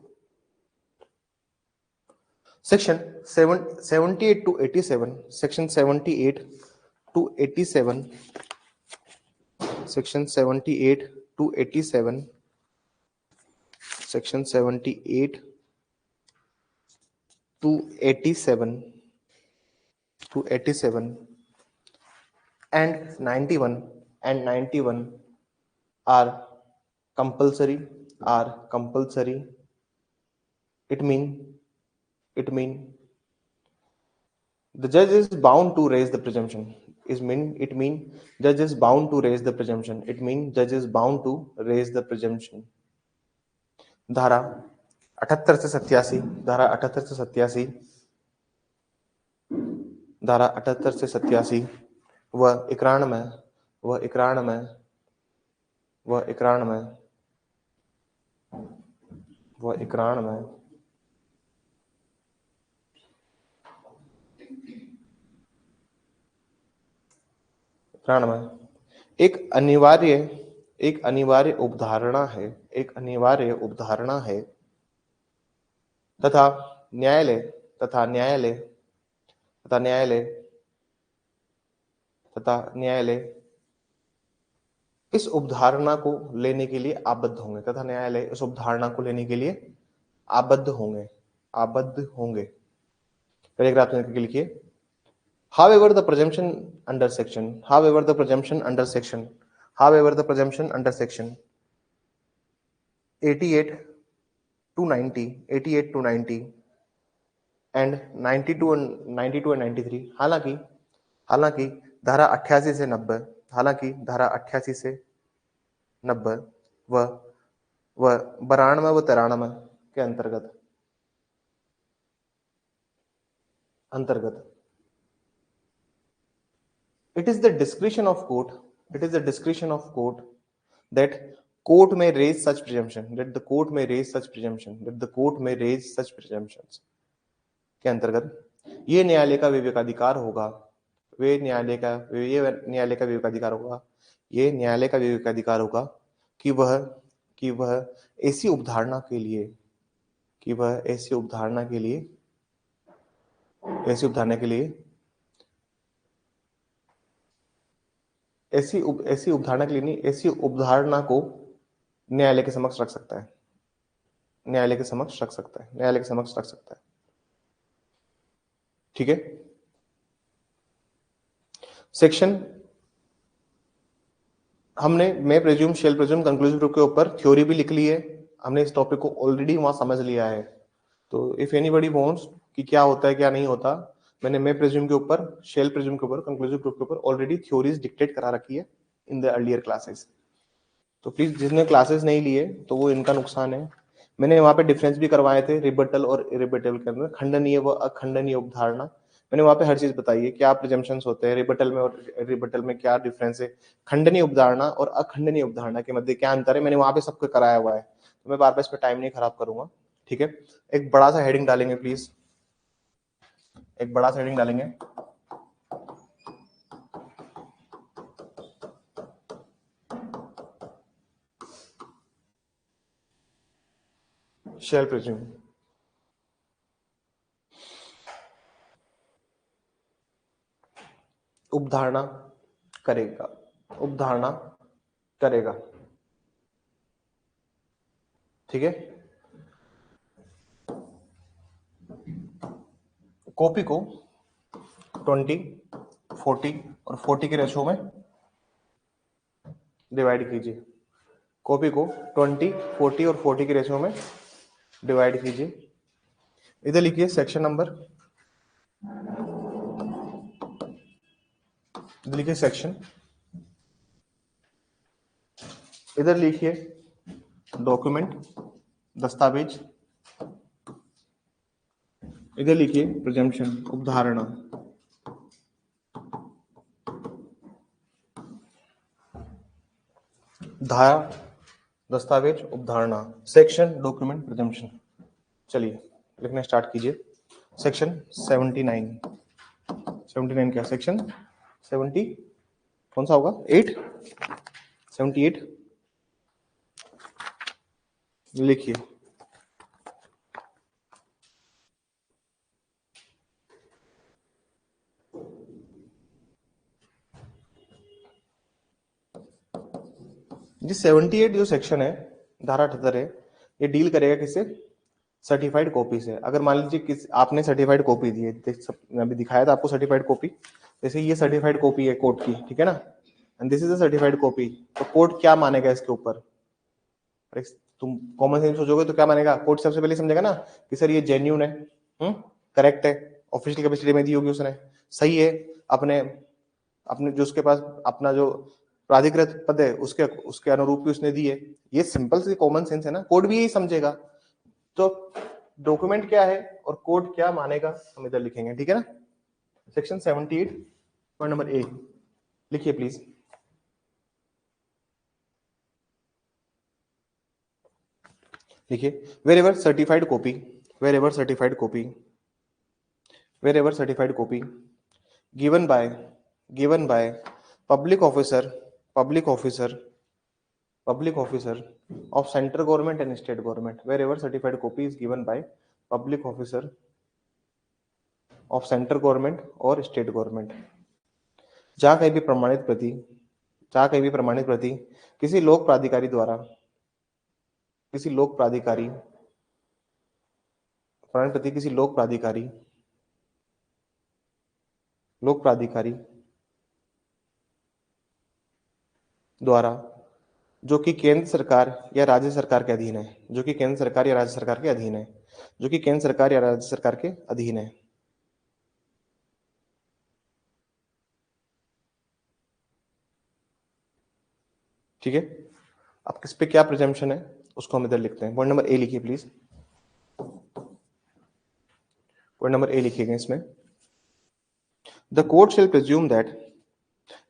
Speaker 1: section 78 to 87, section 78 to 87, section 78 to 87 section 78 to 87 and 91 are compulsory. It mean the judge is bound to raise the presumption. It mean judge is bound to raise the presumption. It mean judge is bound to raise the presumption. धारा 78 से 87, धारा 78 से 87, धारा 78 से 87 वह इकरार में एक अनिवार्य उपधारणा है तथा न्यायालय इस उपधारणा को लेने के लिए आबद्ध होंगे। पैराग्राफ में लिखिए, However, the presumption under section 88 to 90 and 92 and 93, हालांकि धारा 88 से 90 वह 92 व 93 के अंतर्गत It is the discretion of court that court may raise such presumptions के अंतर्गत ये न्यायालय का विवेकाधिकार होगा कि वह ऐसी उपधारणा के लिए ऐसी उपधारणा को न्यायालय के समक्ष रख सकता है। ठीक है। सेक्शन हमने मैं प्रेज्यूम, शेल प्रेज्यूम, कंक्लूसिव प्रूफ के ऊपर थ्योरी भी लिख ली है। हमने इस टॉपिक को ऑलरेडी वहां समझ लिया है। तो इफ एनीबॉडी वांट्स कि क्या होता है क्या नहीं होता, मैंने मैं प्रेज्यूम के ऊपर, शेल प्रेज्यूम के ऊपर, कंक्लूसिव प्रूफ के ऊपर ऑलरेडी थ्योरीज डिक्टेट करा रखी है इन द अर्लियर क्लासेस। तो प्लीज जिसने क्लासेस नहीं लिए तो वो इनका नुकसान है। मैंने वहां पे डिफरेंस भी करवाए थे रिबटल और इरिबटल के अंदर, खंडनीय व अखंडनीय उपधारणा। मैंने वहां पे हर चीज बताई है, क्या प्रिजम्पशंस होते हैं रिबटल में और इरिबटल में, क्या डिफरेंस है, खंडनीय उपधारणा और अखंडनीय उपधारणा के मध्य क्या अंतर है, मैंने वहां पे सबको कराया हुआ है। तो मैं बार बार इस पर टाइम नहीं खराब करूंगा। ठीक है। एक बड़ा सा हेडिंग डालेंगे प्लीज, एक बड़ा सा हेडिंग डालेंगे, शेल प्रेज्यूम। उपधारणा करेगा। ठीक है। कॉपी को 20, 40 और 40 के रेशो में डिवाइड कीजिए। कॉपी को 20, 40 और 40 के रेशो में डिवाइड कीजिए। इधर लिखिए सेक्शन नंबर, इधर लिखिए सेक्शन, इधर लिखिए डॉक्यूमेंट, दस्तावेज, इधर लिखिए प्रिजम्पशन, उपधारणा। धारा, दस्तावेज, उपधारणा, सेक्शन, डॉक्यूमेंट, प्रिजम्पशन। चलिए लिखना स्टार्ट कीजिए। सेक्शन 79 क्या, सेक्शन 70 कौन सा होगा, 78 लिखिए। जी 78 जो सेक्शन है, धारा 78 है, ये डील करेगा किससे? सर्टिफाइड कॉपी से। अगर मान लीजिए किस आपने सर्टिफाइड कॉपी दी है, अभी दिखाया था आपको सर्टिफाइड कॉपी, जैसे ये सर्टिफाइड कॉपी है कोर्ट की, ठीक है ना, and this is a certified copy, तो कोर्ट क्या मानेगा इसके ऊपर? तुम कॉमन सेंस सोचोगे तो क्या मानेगा? कोर्ट सबसे पहले समझेगा ना कि सर ये जेन्यून है, करेक्ट है, ऑफिशियल कैपेसिटी में दी होगी उसने, सही है, अपने अपने जो उसके पास अपना जो प्राधिकृत पद है उसके उसके अनुरूप ही उसने दी है। ये सिंपल सी कॉमन सेंस है ना, कोर्ट भी यही समझेगा। तो डॉक्यूमेंट क्या है और कोर्ट क्या मानेगा हम इधर लिखेंगे, ठीक है ना। सेक्शन 78 पॉइंट नंबर ए लिखिए प्लीज। लिखिए, wherever certified copy, wherever certified copy, wherever certified copy given by public officer, public officer, public officer of central government and state government, wherever certified copy is given by public officer of central government और state government, जहाँ कहीं भी प्रमाणित प्रति, जहाँ कहीं भी प्रमाणित प्रति किसी लोक प्राधिकारी द्वारा, किसी लोक प्राधिकारी, प्रमाणित प्रति किसी लोक प्राधिकारी, लोक प्राधिकारी द्वारा, जो कि केंद्र सरकार या राज्य सरकार के अधीन है, जो कि केंद्र सरकार या राज्य सरकार के अधीन है, जो कि केंद्र सरकार या राज्य सरकार के अधीन है, ठीक है। अब किस पे क्या प्रिजम्पशन है उसको हम इधर लिखते हैं। पॉइंट नंबर ए लिखिए प्लीज, पॉइंट नंबर ए लिखिएगा इसमें। The court shell presume that,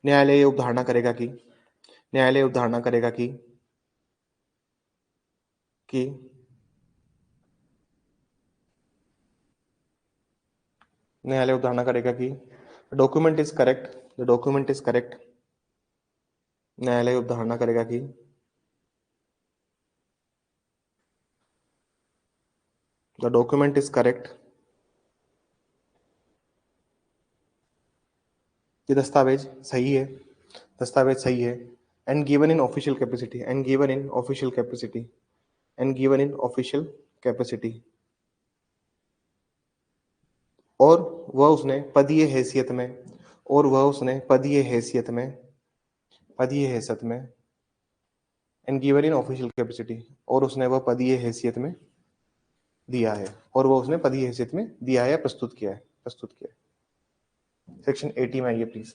Speaker 1: न्यायालय उपधारणा करेगा कि, न्यायालय उपधारणा करेगा कि न्यायालय उपधारणा करेगा कि document is correct, the document is correct, न्यायालय उपधारणा करेगा कि द डॉक्यूमेंट इज करेक्ट, ये दस्तावेज सही है, दस्तावेज सही है, and given in official capacity, and given in official capacity, and given in official capacity, और वह उसने पदीय हैसियत में, और वह उसने पदीय हैसियत में, पदीय हैसियत में, and given in official capacity, और उसने वह पदीय हैसियत में दिया है, और वह उसने पदीय हैसियत में दिया है, प्रस्तुत किया है, प्रस्तुत किया है। सेक्शन 80 में आइए प्लीज।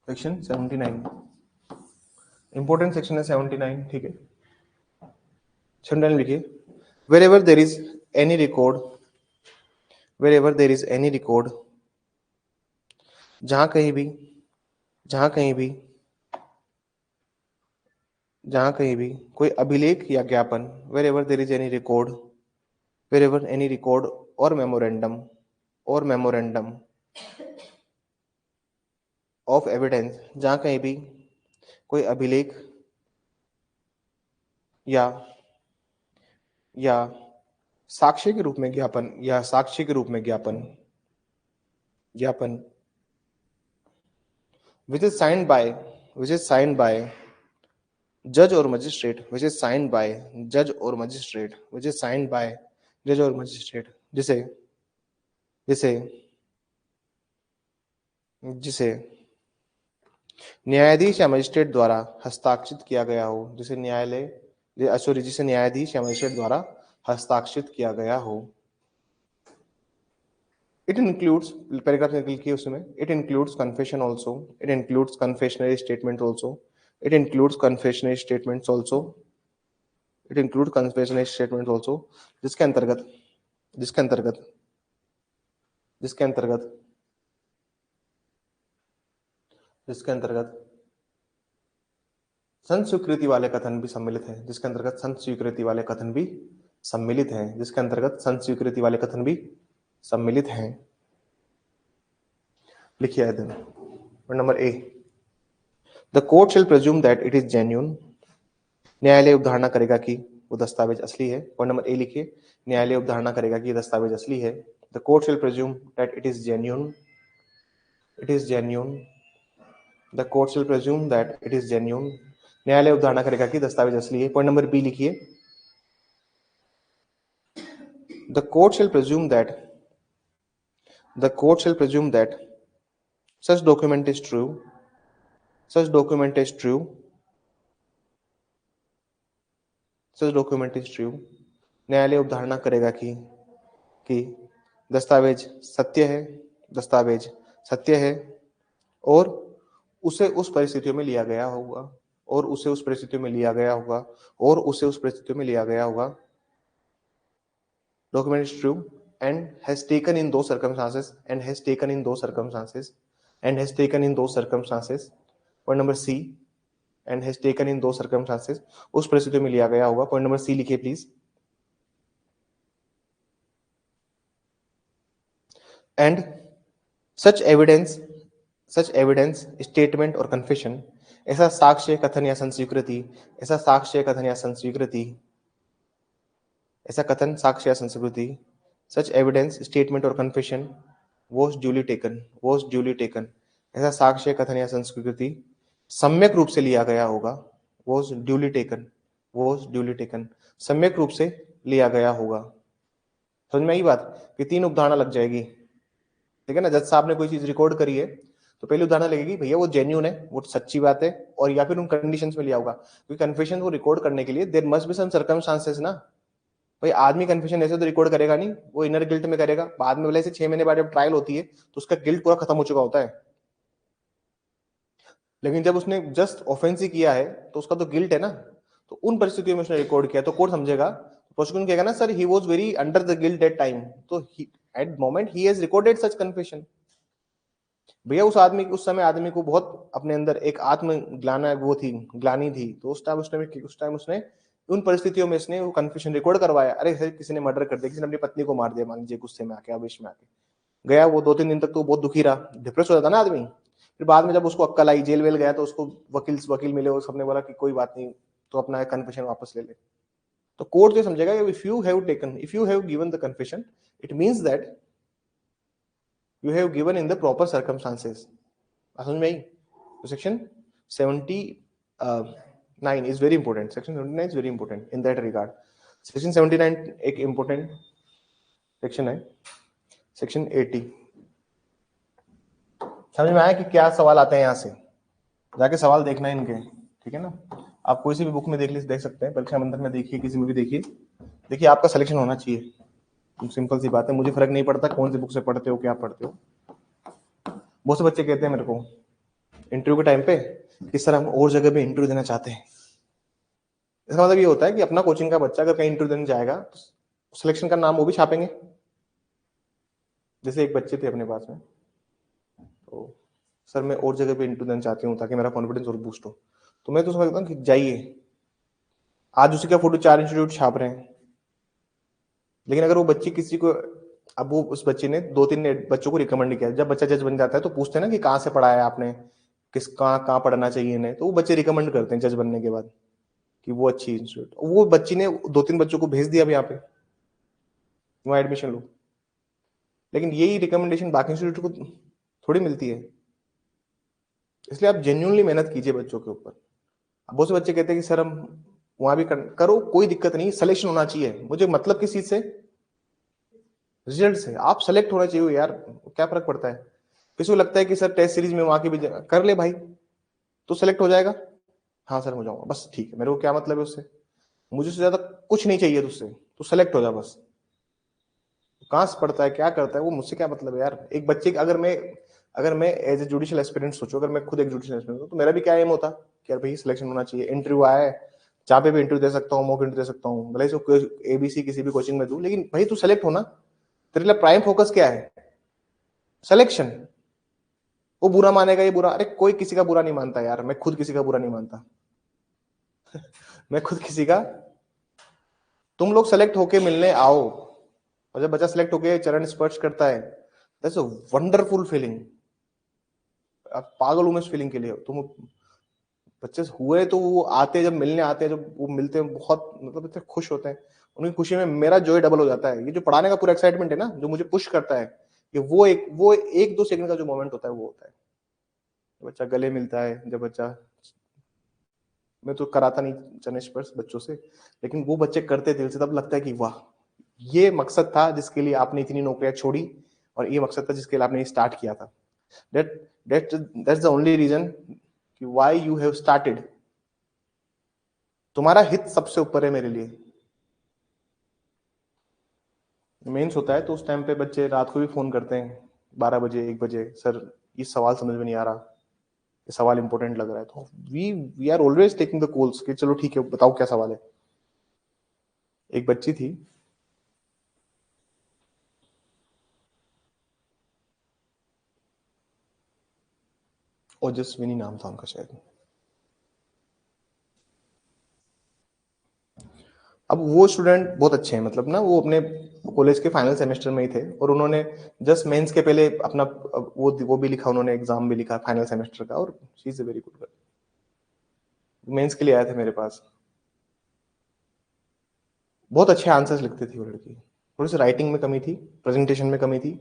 Speaker 1: सेक्शन 79 इंपॉर्टेंट सेक्शन है 79, ठीक है। 79 लिखिए, wherever there is any record, wherever there is any record, जहां कहीं भी, जहां कहीं भी, जहां कहीं भी कोई अभिलेख या ज्ञापन, wherever there is any record, wherever any record और मेमोरेंडम, और मेमोरेंडम ऑफ एविडेंस, जहां कहीं भी कोई अभिलेख या साक्ष्य के रूप में ज्ञापन, या साक्ष्य के रूप में ज्ञापन, ज्ञापन which is signed by, which is signed by जज और magistrate, which is signed by जज और magistrate, which is signed by जज और मजिस्ट्रेट, जिसे जिसे जिसे न्यायाधीश या मजिस्ट्रेट द्वारा हस्ताक्षरित किया गया हो, जिसे न्यायालय सॉरी जिसे न्यायाधीश या मजिस्ट्रेट द्वारा हस्ताक्षरित किया गया हो। It includes, पैराग्राफ लिखिए उसमें, it includes confession also, it includes confessionary statement also, it includes confessionary statements also, it includes confessionary statements also, जिसके अंतर्गत, जिसके अंतर्गत, जिसके अंतर्गत, जिसके अंतर्गत संस्वीकृति वाले कथन भी सम्मिलित है, जिसके अंतर्गत संस्वीकृति वाले कथन भी सम्मिलित हैं, जिसके अंतर्गत संस्वीकृति वाले कथन भी सम्मिलित हैं। लिखिए number A, the court shell presume that it is genuine, न्यायालय उपधारणा करेगा कि वो दस्तावेज असली है। पॉइंट नंबर ए लिखिए, न्यायालय उपधारणा करेगा कि ये दस्तावेज असली है। The court shell presume that it is genuine, it is genuine. The court shall presume that it is genuine. न्यायालय उपधारणा करेगा कि दस्तावेज असली है. पॉइंट नंबर बी लिखिए. The court shall presume that such document is true. Such document is true. Such document is true. न्यायालय उपधारणा करेगा कि दस्तावेज सत्य है, दस्तावेज सत्य है और उसे उस परिस्थितियों में लिया गया होगा और उसे उस परिस्थितियों में लिया गया होगा और उसे उस परिस्थितियों में लिया गया होगा. Document is true and has taken in those circumstances and has taken in those circumstances and has taken in those circumstances. Point number C. And has taken in those circumstances. उस परिस्थितियों में लिया गया होगा. पॉइंट नंबर सी लिखिए please. And such evidence, statement और confession, ऐसा साक्ष्य, कथन या संस्वीकृति, ऐसा साक्ष्य, कथन या संस्वीकृति, ऐसा कथन, साक्ष्य या संस्वीकृति, such evidence, statement और confession was duly taken, ऐसा साक्ष्य, कथन या संस्वीकृति सम्यक रूप से लिया गया होगा. was duly taken, सम्यक रूप से लिया गया होगा. समझ में आई बात कि 3 उपधारणा लग जाएगी. ठीक है ना. जज साहब ने कोई चीज रिकॉर्ड करी है तो पहली उदाहरण लगेगी भैया वो जेन्युइन है, वो सच्ची बात है, और या फिर उन कंडीशंस में लिया होगा. क्योंकि कन्फेशन को रिकॉर्ड करने के लिए there must be some circumstances ना. भाई आदमी कन्फेशन ऐसे तो रिकॉर्ड करेगा नहीं, वो इनर गिल्ट में करेगा. बाद में भले से 6 महीने बाद जब ट्रायल होती है तो उसका गिल्ट पूरा खत्म हो चुका होता है. लेकिन जब उसने जस्ट ऑफेंस ही किया है तो उसका तो गिल्ट है ना. तो उन परिस्थितियों में उसने रिकॉर्ड किया तो कोर्ट समझेगा, प्रोसिक्यूशन कहेगा ना sir he was very under the guilt at time, तो at moment he has recorded such confession. भैया उस आदमी उस समय आदमी को बहुत अपने अंदर एक आत्म ग्लानी थी, तो उस टाइम उसने उन परिस्थितियों में इसने वो कन्फेशन रिकॉर्ड करवाया. अरे सर किसी ने मर्डर कर दिया, किसी ने अपनी पत्नी को मार दिया, मान लीजिए गुस्से में आके, आवेश में आके गया, वो 2-3 दिन तक तो बहुत दुखी रहा, डिप्रेस हो जाता ना आदमी. फिर बाद में जब उसको अक्कल आई, जेल वेल गया, तो उसको वकील मिले और सबने बोला कि कोई बात नहीं, तो अपना कन्फेशन वापस ले ले. तो कोर्ट जो समझेगा if you have given the confession, it means that you have given in the proper circumstances. समझ में आई? तो section 79 is very important. Section 79 is very important in that regard. Section 79 एक important section है. Section 80 समझ में आया कि क्या सवाल आते हैं यहाँ से? जाके सवाल देखना है इनके, ठीक है ना. आप कोई सी भी बुक में देख सकते हैं, परीक्षा मंत्र में देखिए, किसी में भी देखिए आपका सिलेक्शन होना चाहिए. सिंपल सी बात है. मुझे फर्क नहीं पड़ता कौन सी बुक से पढ़ते हो, क्या पढ़ते हो. बहुत से बच्चे कहते हैं मेरे को इंटरव्यू के टाइम पे कि सर हम और जगह पे इंटरव्यू देना चाहते हैं. इसका मतलब ये होता है कि अपना कोचिंग का बच्चा अगर कहीं इंटरव्यू देने जाएगा तो सिलेक्शन का नाम वो भी छापेंगे. जैसे एक बच्चे थे अपने पास में, तो सर मैं और जगह पे इंटरव्यू देना चाहती हूँ ताकि मेरा कॉन्फिडेंस और बूस्ट हो. तो मैं तो समझता हूँ कि जाइए, आज उसी का फोटो 4 इंस्टीट्यूट छाप रहे हैं. लेकिन अगर वो बच्ची किसी को, अब वो उस बच्चे ने 2-3 बच्चों को रिकमेंड किया, जब बच्चा जज बन जाता है तो पूछते हैं ना कि कहाँ से पढ़ा है आपने, कहाँ पढ़ना चाहिए इन्हें, तो वो बच्चे रिकमेंड करते हैं जज बनने के बाद कि वो अच्छी इंस्टीट्यूट. वो बच्ची ने 2-3 बच्चों को भेज दिया अब यहाँ पे, वहाँ एडमिशन लो. लेकिन यही रिकमेंडेशन बाकी इंस्टीट्यूट को थोड़ी मिलती है. इसलिए आप जेन्युइनली मेहनत कीजिए बच्चों के ऊपर. बहुत से बच्चे कहते हैं कि सर हम वहां भी करो, कोई दिक्कत नहीं, सिलेक्शन होना चाहिए. मुझे मतलब किस चीज से? रिजल्ट से. आप सेलेक्ट होना चाहिए यार, क्या फर्क पड़ता है. किसी को लगता है कि सर टेस्ट सीरीज में वहां की भी कर ले भाई तो सेलेक्ट हो जाएगा. हाँ सर हो जाऊंगा, बस ठीक है, मेरे को क्या मतलब है उससे, मुझे उससे ज्यादा कुछ नहीं चाहिए तुझसे, तो सेलेक्ट हो जा बस. कहां से पढ़ता है, क्या करता है, वो मुझसे क्या मतलब है यार. एक बच्चे अगर मैं एज ए जुडिशियल एस्पिरेंट सोचो, अगर मैं खुद एक जुडिशियल एस्पिरेंट हूं तो मेरा भी क्या एम होता कि यार भाई सिलेक्शन होना चाहिए. इंटरव्यू आया है, जहाँ पे भी इंटरव्यू दे सकता हूँ, मॉक इंटरव्यू दे सकता हूँ, भले से एबीसी किसी भी कोचिंग में दूं, लेकिन भाई तू सेलेक्ट होना. तेरे लिए प्राइम फोकस क्या है? सिलेक्शन. वो बुरा मानेगा, ये बुरा, अरे कोई किसी का बुरा नहीं मानता यार, मैं खुद किसी का बुरा नहीं मानता. मैं खुद किसी का. तुम लोग सेलेक्ट होके मिलने आओ, और जब बच्चा सेलेक्ट होके चरण स्पर्श करता है, दैट्स अ वंडरफुल फीलिंग. आप पागल हूं मैं उस फीलिंग के लिए. तुम बच्चे हुए तो वो आते, जब मिलने आते हैं, जब वो मिलते हैं, बहुत मतलब इतने खुश होते हैं. उनकी खुशी में मेरा जॉय डबल हो जाता है. ये जो पढ़ाने का पूरा एक्साइटमेंट है ना, जो मुझे पुश करता है, ये वो एक 2 सेकंड का जो मोमेंट होता है वो होता है। बच्चा गले मिलता है, जब बच्चा, मैं तो कराता नहीं चरण स्पर्श बच्चों से, लेकिन वो बच्चे करते दिल से, तब लगता है कि वाह, ये मकसद था जिसके लिए आपने इतनी नौकरियां छोड़ी, और ये मकसद था जिसके लिए आपने स्टार्ट किया था। दैट्स द ओनली रीजन कि व्हाई यू हैव स्टार्टेड। तुम्हारा हित सबसे ऊपर है मेरे लिए। मेंस होता है तो उस टाइम पे बच्चे रात को भी फोन करते हैं 12 बजे 1 बजे, सर ये सवाल समझ में नहीं आ रहा, ये सवाल इंपॉर्टेंट लग रहा है, तो we are always taking the calls कि चलो ठीक है बताओ क्या सवाल है। एक बच्ची थी, ओजस्विनी नाम था उनका शायद। अब वो स्टूडेंट बहुत अच्छे हैं, मतलब ना वो अपने कॉलेज के फाइनल सेमेस्टर में ही थे, और उन्होंने जस्ट मेंस के पहले अपना वो भी लिखा, उन्होंने एग्जाम भी लिखा फाइनल सेमेस्टर का, और she is a very good girl. Mains के लिए आए थे मेरे पास, बहुत अच्छे आंसर्स लिखती थी वो लड़की, थोड़ी सी राइटिंग में कमी थी, प्रेजेंटेशन में कमी थी।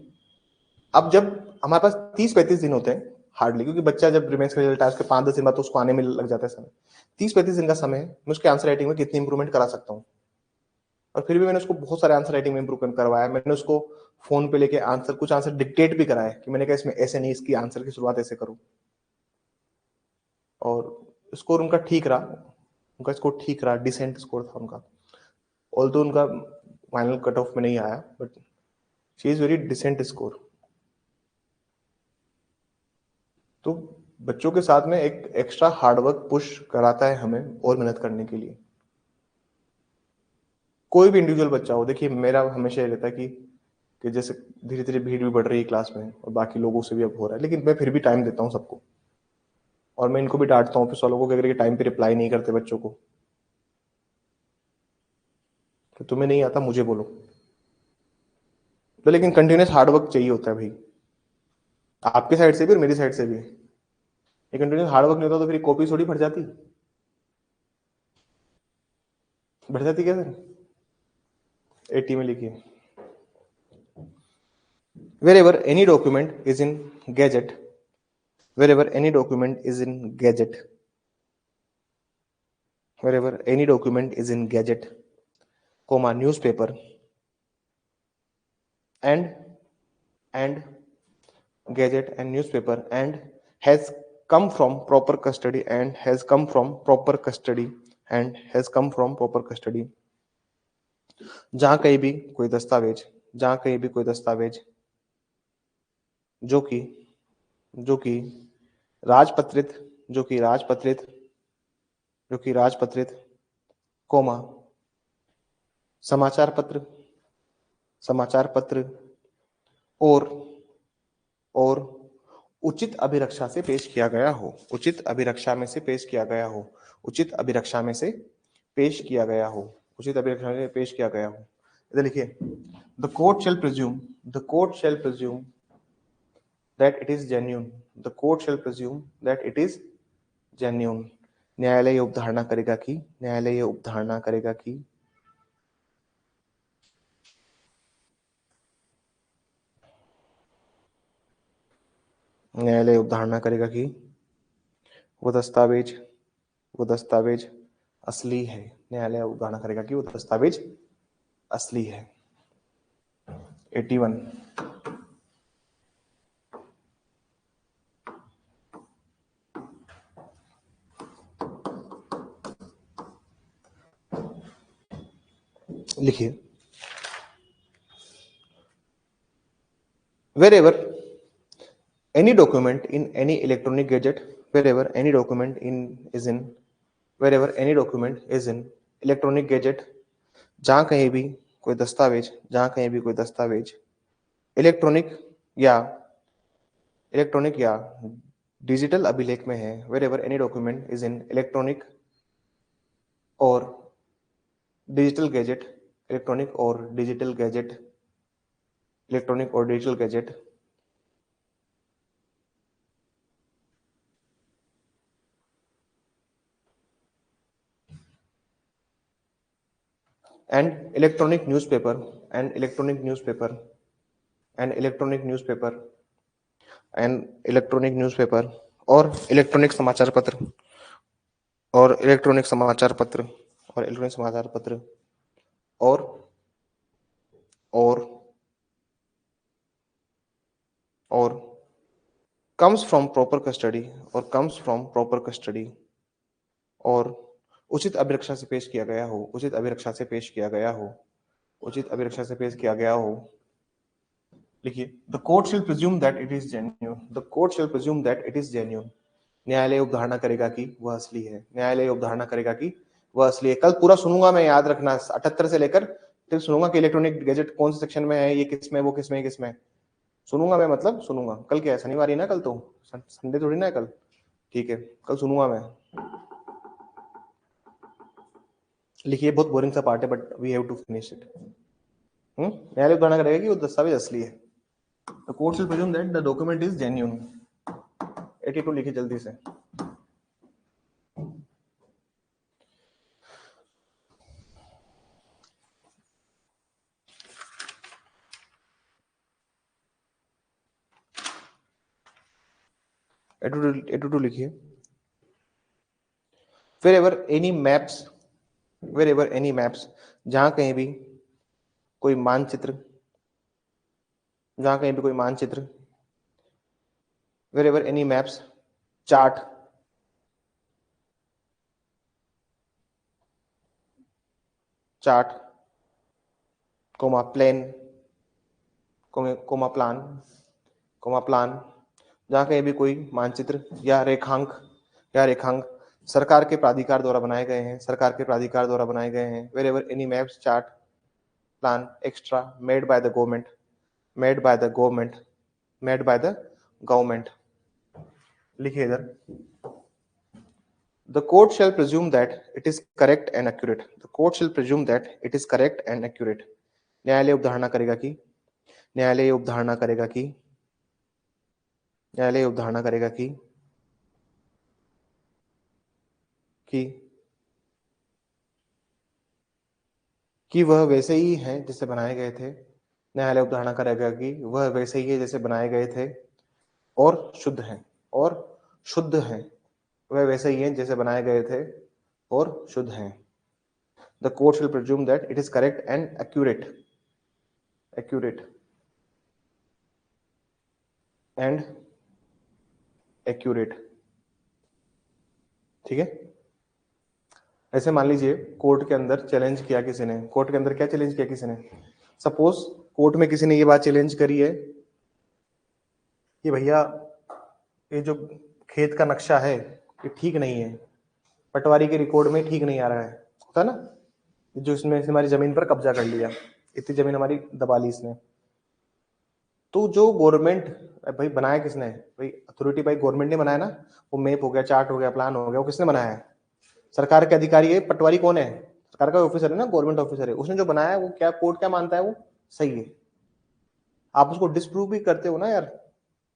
Speaker 1: अब जब हमारे पास 30-35 दिन होते हैं हार्डली, क्योंकि बच्चा जब रिमेंस का रिजल्ट आया उसके 5-10 दिन बाद तो उसको आने में लग जाता है समय, 30-35 दिन का समय है, मैं उसके आंसर राइटिंग में कितनी इंप्रूवमेंट करा सकता हूँ। और फिर भी मैंने उसको बहुत सारे आंसर राइटिंग में इंप्रूव करवाया। मैंने उसको फोन पे लेके आंसर, कुछ आंसर डिक्टेट भी कराए कि मैंने कहा इसमें ऐसे नहीं, इसकी आंसर की शुरुआत ऐसे करो। और स्कोर उनका ठीक रहा, उनका स्कोर ठीक रहा, डिसेंट स्कोर था उनका, ऑल्दो उनका फाइनल कट ऑफ में नहीं आया, but she is very decent score. तो बच्चों के साथ में एक एक्स्ट्रा हार्डवर्क पुश कराता है हमें और मेहनत करने के लिए। कोई भी इंडिविजुअल बच्चा हो, देखिए मेरा हमेशा ये रहता है कि जैसे धीरे धीरे भीड़ भी बढ़ रही है क्लास में और बाकी लोगों से भी अब हो रहा है, लेकिन मैं फिर भी टाइम देता हूँ सबको, और मैं इनको भी डांटता हूँ ऑफिस वालों को, अगर टाइम पे रिप्लाई नहीं करते बच्चों को, तो तुम्हें नहीं आता मुझे बोलो। तो लेकिन कंटिन्यूस हार्डवर्क चाहिए होता है भाई, आपकी साइड से भी और मेरी साइड से भी। ये कंटिन्यूस हार्डवर्क नहीं होता तो फिर कॉपी थोड़ी भर जाती, भर जाती क्या सर? 80 में लिखिए, wherever any document is in gadget, wherever any document is in gadget, wherever any document is in gadget, comma newspaper, and and gadget and newspaper, and has come from proper custody, and has come from proper custody, and has come from proper custody। जहां कहीं भी कोई दस्तावेज, जहां कहीं भी कोई दस्तावेज जो कि जो कि राजपत्रित, जो कि राजपत्रित, जो कि राजपत्रित, कोमा समाचार पत्र, समाचार पत्र, और और उचित अभिरक्षा से पेश किया गया हो, उचित अभिरक्षा में से पेश किया गया हो, उचित अभिरक्षा में से पेश किया गया हो, उचित अभिरक्षा में पेश किया गया हो। इधर लिखिए, the court shell presume, the court shell presume that it is genuine, the court shell presume that it is genuine. न्यायालय ये उपधारणा करेगा कि, न्यायालय ये उपधारणा करेगा कि न्यायालय उपधारणा करेगा कि वो दस्तावेज, वो दस्तावेज असली है। न्यायालय उपधारणा करेगा कि वो दस्तावेज असली है। 81, लिखिए, wherever any document in any electronic gadget, wherever any document in is in, wherever any document is in electronic gadget, जहां कहीं भी कोई दस्तावेज, जहां कहीं भी कोई दस्तावेज इलेक्ट्रॉनिक या इलेक्ट्रॉनिक या डिजिटल अभिलेख में है, wherever any document is in electronic और डिजिटल गैजेट, इलेक्ट्रॉनिक और डिजिटल गैजेट, इलेक्ट्रॉनिक और digital gadget, and electronic newspaper, and electronic newspaper, and electronic newspaper, और इलेक्ट्रॉनिक समाचार पत्र, और इलेक्ट्रॉनिक समाचार पत्र, और इलेक्ट्रॉनिक समाचार पत्र, और और comes from proper custody, और comes from proper custody, और उचित अभिरक्षा से पेश किया गया हो, उचित अभिरक्षा से पेश किया गया हो, उचित अभिरक्षा से पेश किया गया हो। लिखिए, the court shall presume that it is genuine, the court shall presume that it is genuine. न्यायालय उपधारणा करेगा कि वह असली है, न्यायालय उपधारणा करेगा कि वह असली है। कल पूरा सुनूंगा मैं, याद रखना, 78 से लेकर फिर सुनूंगा कि इलेक्ट्रॉनिक गैजेट कौन से सेक्शन में है, ये किसमें, वो किसमें, किसमें सुनूंगा मैं, मतलब सुनूंगा। कल क्या है, शनिवार ही ना, कल तो संडे थोड़ी ना है कल, ठीक है, कल सुनूंगा मैं। लिखिए, बहुत बोरिंग सा पार्ट है but we have to finish it. न्यायालय उपधारणा करेगा कि वो दस्तावेज असली है। The court will presume that the document is genuine. 82 लिखिए जल्दी से। एटू लिखिए। wherever any maps, wherever any maps, जहां कहीं भी कोई मानचित्र, जहां कहीं भी कोई मानचित्र, wherever any maps, chart, chart, comma plane, comma plan, comma plan, जहां कहीं भी कोई मानचित्र या रेखांक, या रेखांक सरकार के प्राधिकार द्वारा बनाए गए हैं, सरकार के प्राधिकार द्वारा बनाए गए हैं। wherever any maps, chart, plan extra made by the government, made by the government, made by the government। लिखिए इधर, the court shall presume that it is correct and accurate, the court shall presume that it is correct and accurate। न्यायालय उपधारणा करेगा कि, न्यायालय उपधारणा करेगा कि, न्यायालय उपधारणा करेगा कि कि वह वैसे ही हैं जैसे बनाए गए थे। न्यायालय उपधारणा करेगा कि वह वैसे ही है जैसे बनाए गए थे, और शुद्ध हैं, और शुद्ध हैं, वह वैसे ही हैं जैसे बनाए गए थे और शुद्ध हैं। The court shall presume that it is correct and accurate, accurate and accurate। ठीक है। ऐसे मान लीजिए कोर्ट के अंदर चैलेंज किया किसी ने, कोर्ट के अंदर क्या चैलेंज किया किसी ने, सपोज कोर्ट में किसी ने ये बात चैलेंज करी है कि भैया ये जो खेत का नक्शा है ये ठीक नहीं है, पटवारी के रिकॉर्ड में ठीक नहीं आ रहा है, होता है ना, जो इसने हमारी जमीन पर कब्जा कर लिया, इतनी जमीन हमारी दबा ली इसने। तो जो गवर्नमेंट, भाई बनाया किसने, भाई अथॉरिटी, भाई गवर्नमेंट ने बनाया ना, वो मैप हो गया, चार्ट हो गया, प्लान हो गया, वो किसने बनाया है, सरकार के अधिकारी है। पटवारी कौन है, सरकार का ऑफिसर है ना, गवर्नमेंट ऑफिसर है, उसने जो बनाया है वो क्या, कोर्ट क्या मानता है, वो सही है। आप उसको डिस्प्रूव भी करते हो ना यार,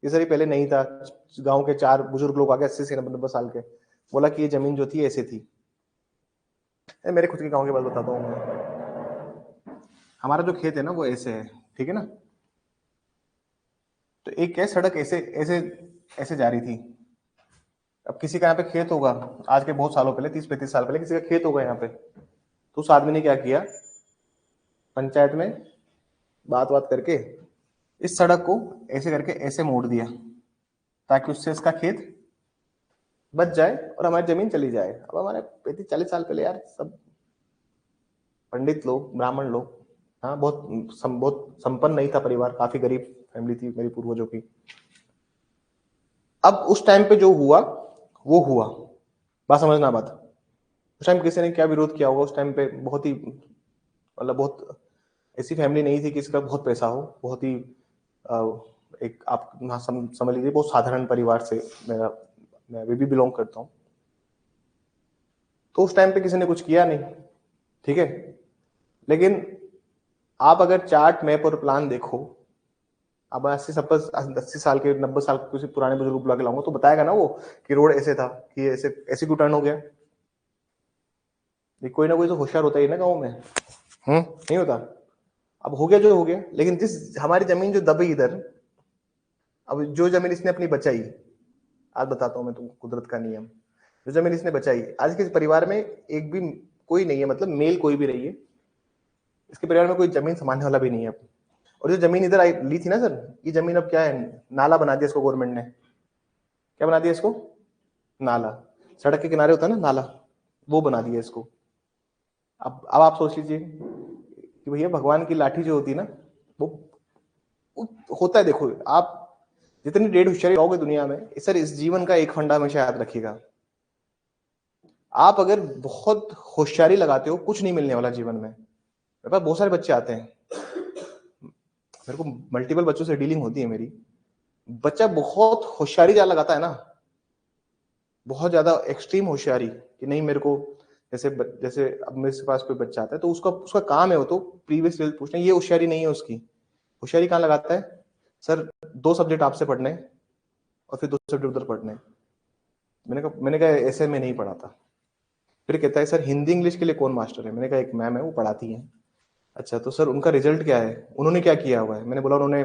Speaker 1: ये सर पहले नहीं था, गांव के 4 बुजुर्ग लोग आ गए 80 से 90 साल के, बोला कि ये जमीन जो थी ऐसे थी। मेरे खुद के गांव की बात बताता हूँ मैं, हमारा जो खेत है ना वो ऐसे है, ठीक है ना, तो एक क्या सड़क ऐसे ऐसे ऐसे जा रही थी। अब किसी का यहाँ पे खेत होगा, आज के बहुत सालों पहले, 30-35 साल पहले किसी का खेत होगा यहाँ पे, तो उस आदमी ने क्या किया, पंचायत में बात करके इस सड़क को ऐसे करके ऐसे मोड़ दिया, ताकि उससे इसका खेत बच जाए और हमारी जमीन चली जाए। अब हमारे 35-40 साल पहले यार सब पंडित लोग, ब्राह्मण लोग, हाँ, बहुत संपन्न नहीं था परिवार, काफी गरीब फैमिली थी मेरी पूर्वजों की। अब उस टाइम पे जो हुआ वो हुआ, बात समझना बात। उस टाइम किसी ने क्या विरोध किया होगा, उस टाइम पे बहुत ही, मतलब बहुत ऐसी फैमिली नहीं थी कि इसका बहुत पैसा हो, बहुत ही एक आप समझ लीजिए बहुत साधारण परिवार से मैं अभी भी बिलोंग करता हूँ। तो उस टाइम पे किसी ने कुछ किया नहीं, ठीक है। लेकिन आप अगर चार्ट, मैप और प्लान देखो, अब 80 साल के, 90 साल के किसी पुराने बुजुर्ग बुला के लाऊंगा तो बताएगा ना वो कि रोड ऐसे था, कि ऐसे ऐसे क्यों टर्न हो गया। कोई ना कोई तो होशियार होता ही ना गाँव में, नहीं होता। अब हो गया जो हो गया, लेकिन जिस हमारी जमीन जो दबी इधर, अब जो जमीन इसने अपनी बचाई, आज बताता हूँ मैं तुमको कुदरत का नियम, जो जमीन इसने बचाई, आज के परिवार में एक भी कोई नहीं है, मतलब मेल कोई भी रही है, इसके परिवार में कोई जमीन संभालने वाला भी नहीं है। और जो जमीन इधर आई ली थी ना सर, ये जमीन अब क्या है, नाला बना दिया इसको गवर्नमेंट ने। क्या बना दिया इसको? नाला। सड़क के किनारे होता है ना नाला, वो बना दिया इसको। अब आप सोच लीजिए कि भैया भगवान की लाठी जो होती है ना, वो होता है। देखो आप जितनी डेढ़ होशियारी रहोगे दुनिया में, सर इस जीवन का एक फंडा हमेशा याद रखिएगा, आप अगर बहुत होशियारी लगाते हो, कुछ नहीं मिलने वाला जीवन में। मेरे पास बहुत सारे बच्चे आते हैं, मेरे को मल्टीपल बच्चों से डीलिंग होती है मेरी। बच्चा बहुत होशियारी ज्यादा लगाता है ना, बहुत ज्यादा एक्सट्रीम होशियारी, कि नहीं मेरे को, जैसे अब मेरे पास कोई बच्चा आता है तो उसका उसका काम है वो तो प्रीवियस रिजल्ट पूछना, ये होशियारी नहीं है उसकी। होशियारी कहाँ लगाता है? सर 2 सब्जेक्ट आपसे पढ़ने और फिर 2 सब्जेक्ट उधर पढ़ने। मैंने कहा ऐसे में नहीं पढ़ाता। फिर कहता है सर हिंदी इंग्लिश के लिए कौन मास्टर है? मैंने कहा एक मैम है वो पढ़ाती है। अच्छा तो सर उनका रिजल्ट क्या है, उन्होंने क्या किया हुआ है? मैंने बोला उन्होंने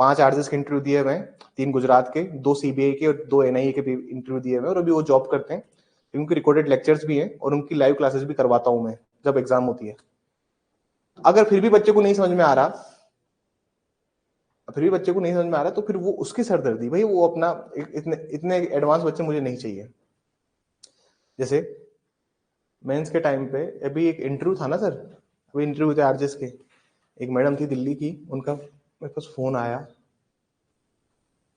Speaker 1: 5 आरजेस के इंटरव्यू दिए हुए हैं, 3 गुजरात के, 2 सीबीआई के और 2 एनआईए के भी इंटरव्यू दिए हुए हैं, और अभी वो जॉब करते हैं। उनकी रिकॉर्डेड लेक्चर्स भी हैं और उनकी लाइव क्लासेस भी करवाता हूं मैं जब एग्जाम होती है। अगर फिर भी बच्चे को नहीं समझ में आ रहा, तो फिर वो उसकी सरदर्दी भाई, वो अपना इतने इतने एडवांस बच्चे मुझे नहीं चाहिए। जैसे मेंस के टाइम पे अभी एक इंटरव्यू था ना सर, अभी इंटरव्यू थे आरजेस के, एक मैडम थी दिल्ली की, उनका मेरे पास फोन आया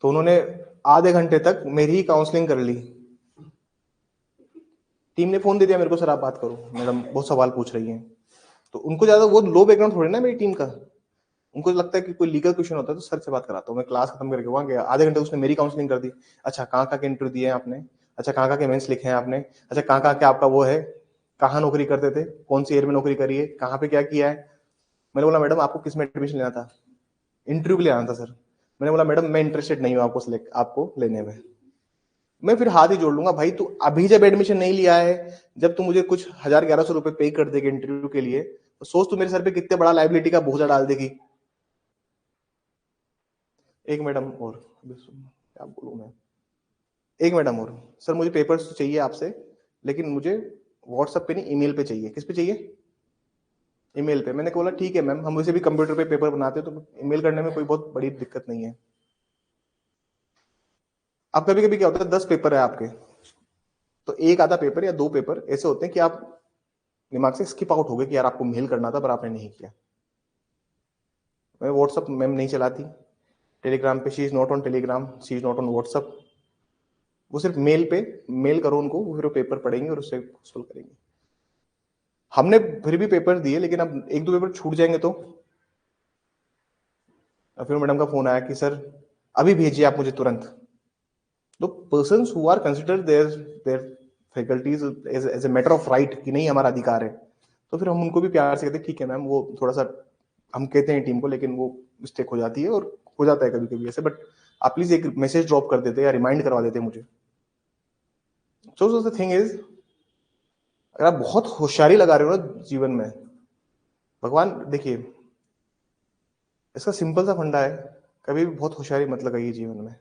Speaker 1: तो उन्होंने आधे घंटे तक मेरी ही काउंसलिंग कर ली। टीम ने फोन दे दिया मेरे को, सर आप बात करो, मैडम बहुत सवाल पूछ रही हैं। तो उनको ज्यादा वो लो बैकग्राउंड थोड़ी ना मेरी टीम का, उनको लगता है कि कोई लीगल क्वेश्चन होता है तो सर से बात कराता हूँ मैं। क्लास खत्म करके वहां गया, आधे घंटे उसने मेरी काउंसलिंग कर दी। अच्छा कहाँ कहाँ के इंटरव्यू दिए हैं आपने? अच्छा कहाँ कहाँ के मेंस लिखे हैं आपने? अच्छा कहाँ कहाँ के आपका वो है, कहाँ नौकरी करते थे, कौन सी एयर में नौकरी करी है, कहाँ पे क्या किया है? मैंने बोला मैडम आपको किस में एडमिशन लेना था? इंटरव्यू के लिए आना था सर। मैंने बोला मैडम मैं इंटरेस्टेड नहीं हूँ आपको लेने में। मैं फिर हाथ ही जोड़ लूंगा भाई, तू अभी जब एडमिशन नहीं लिया है, जब तू मुझे कुछ 1000-1100 रुपए पे कर देगा इंटरव्यू के लिए, तो सोच तू मेरे सर पे कितने बड़ा लाइबिलिटी का बोझा डाल देगी। एक मैडम और, क्या बोलूं मैं, एक मैडम और, सर मुझे पेपर्स तो चाहिए आपसे, लेकिन मुझे व्हाट्सएप पे नहीं ईमेल पे चाहिए। किस पे चाहिए? ईमेल पे। मैंने बोला ठीक है मैम, हम वैसे भी कंप्यूटर पे पेपर बनाते हैं तो ईमेल करने में कोई बहुत बड़ी दिक्कत नहीं है। अब कभी कभी क्या होता है, 10 पेपर है आपके, तो एक आधा पेपर या 2 पेपर ऐसे होते हैं कि आप दिमाग से स्किप आउट हो गए कि यार आपको मेल करना था पर आपने नहीं किया। मैं व्हाट्सअप मैम नहीं चलाती, टेलीग्राम पे, she is not on Telegram, she is not on WhatsApp, वो सिर्फ मेल पे मेल करो उनको, फिर वो पेपर पढ़ेंगे और उससे सोल्व करेंगे। हमने फिर भी पेपर दिए, लेकिन अब 1-2 पेपर छूट जाएंगे तो फिर मैडम का फोन आया कि सर अभी भेजिए आप मुझे तुरंत। तो persons who are consider their faculties as a matter of right, कि नहीं हमारा अधिकार है, तो फिर हम उनको भी प्यार से कहते हैं ठीक है मैम, वो थोड़ा सा हम कहते हैं टीम को, लेकिन वो मिस्टेक हो जाती है और हो जाता है कभी कभी ऐसे, बट आप प्लीज एक मैसेज ड्रॉप कर देते या रिमाइंड करवा देते मुझे। सो द थिंग इज, अगर आप बहुत होशियारी लगा रहे हो ना जीवन में, भगवान देखिए इसका सिंपल सा फंडा है, कभी भी बहुत होशियारी मत लगाइए जीवन में।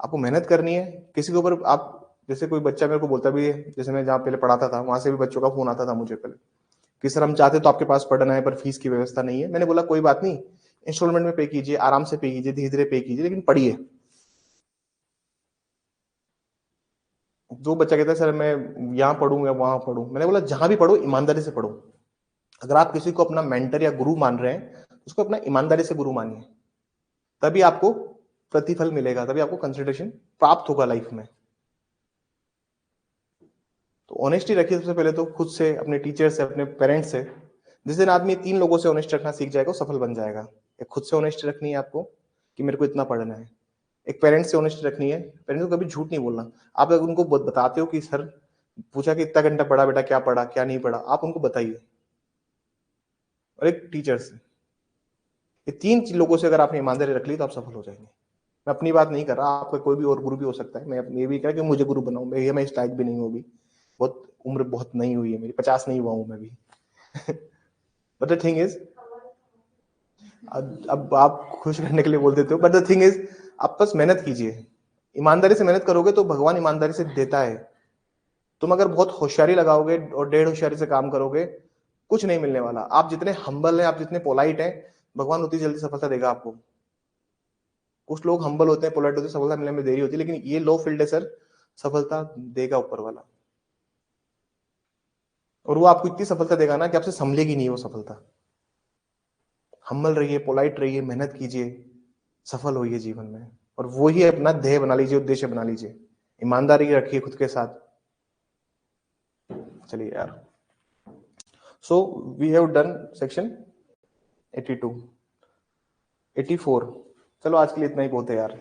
Speaker 1: आपको मेहनत करनी है, किसी के ऊपर आप, जैसे कोई बच्चा मेरे को बोलता भी है, जैसे मैं जहाँ पहले पढ़ाता था वहां से भी बच्चों का फोन आता था मुझे पहले कि सर हम चाहते तो आपके पास पढ़ना है पर फीस की व्यवस्था नहीं है। मैंने बोला कोई बात नहीं, इंस्टॉलमेंट में पे कीजिए, आराम से पे कीजिए, धीरे धीरे पे कीजिए, लेकिन पढ़िए। जो बच्चा कहता है सर मैं यहाँ पढ़ूँ या वहां पढ़ूँ, मैंने बोला जहां भी पढ़ो ईमानदारी से पढ़ो। अगर आप किसी को अपना मेंटर या गुरु मान रहे हैं, उसको अपना ईमानदारी से गुरु मानिए, तभी आपको प्रतिफल मिलेगा, तभी आपको कंसिडरेशन प्राप्त होगा लाइफ में। तो ऑनेस्टी रखिए सबसे पहले तो, खुद से, अपने टीचर से, अपने पेरेंट्स से। जिस दिन आदमी 3 लोगों से ऑनेस्ट रखना सीख जाएगा वो सफल बन जाएगा। एक खुद से ऑनेस्ट रखनी है आपको कि मेरे को इतना पढ़ना है, एक पेरेंट्स से ऑनेस्ट रखनी है, पेरेंट्स को कभी झूठ नहीं बोलना। आप अगर उनको बताते हो कि सर पूछा कि इतना घंटा पढ़ा बेटा, क्या पढ़ा क्या नहीं पढ़ा, आप उनको बताइए। और एक टीचर से, ये 3 लोगों से अगर आपने ईमानदारी रख ली तो आप सफल हो जाएंगे। मैं अपनी बात नहीं कर रहा, आपका कोई भी और गुरु भी हो सकता है, मैं ये भी कह कि मुझे गुरु बनाऊं, मैं इस लायक भी नहीं हूँ अभी, बहुत उम्र बहुत नहीं हुई है मेरी, 50 नहीं हुआ हूं मैं भी। बट द थिंग इज, अब आप खुश करने के लिए बोल देते हो, बट द थिंग इज आप बस मेहनत कीजिए, ईमानदारी से मेहनत करोगे तो भगवान ईमानदारी से देता है। तुम अगर बहुत होशियारी लगाओगे और डेढ़ होशियारी से काम करोगे, कुछ नहीं मिलने वाला। आप जितने हम्बल हैं, आप जितने पोलाइट हैं, भगवान उतनी जल्दी सफलता देगा आपको। कुछ लोग हम्बल होते हैं, पोलाइट होते हैं, सफलता मिलने में देरी होती है, लेकिन ये लो फील्ड है सर, सफलता देगा ऊपर वाला। और वो आपको इतनी सफलता देगा ना कि आपसे संभलेगी नहीं वो सफलता। हम्बल रहिए, पोलाइट रहिए, मेहनत कीजिए, सफल होइए जीवन में, और वो ही अपना ध्येय बना लीजिए, उद्देश्य बना लीजिए, ईमानदारी रखिए खुद के साथ। चलिए यार, so we have done section 82 84। चलो आज के लिए इतना ही बहुत है यार।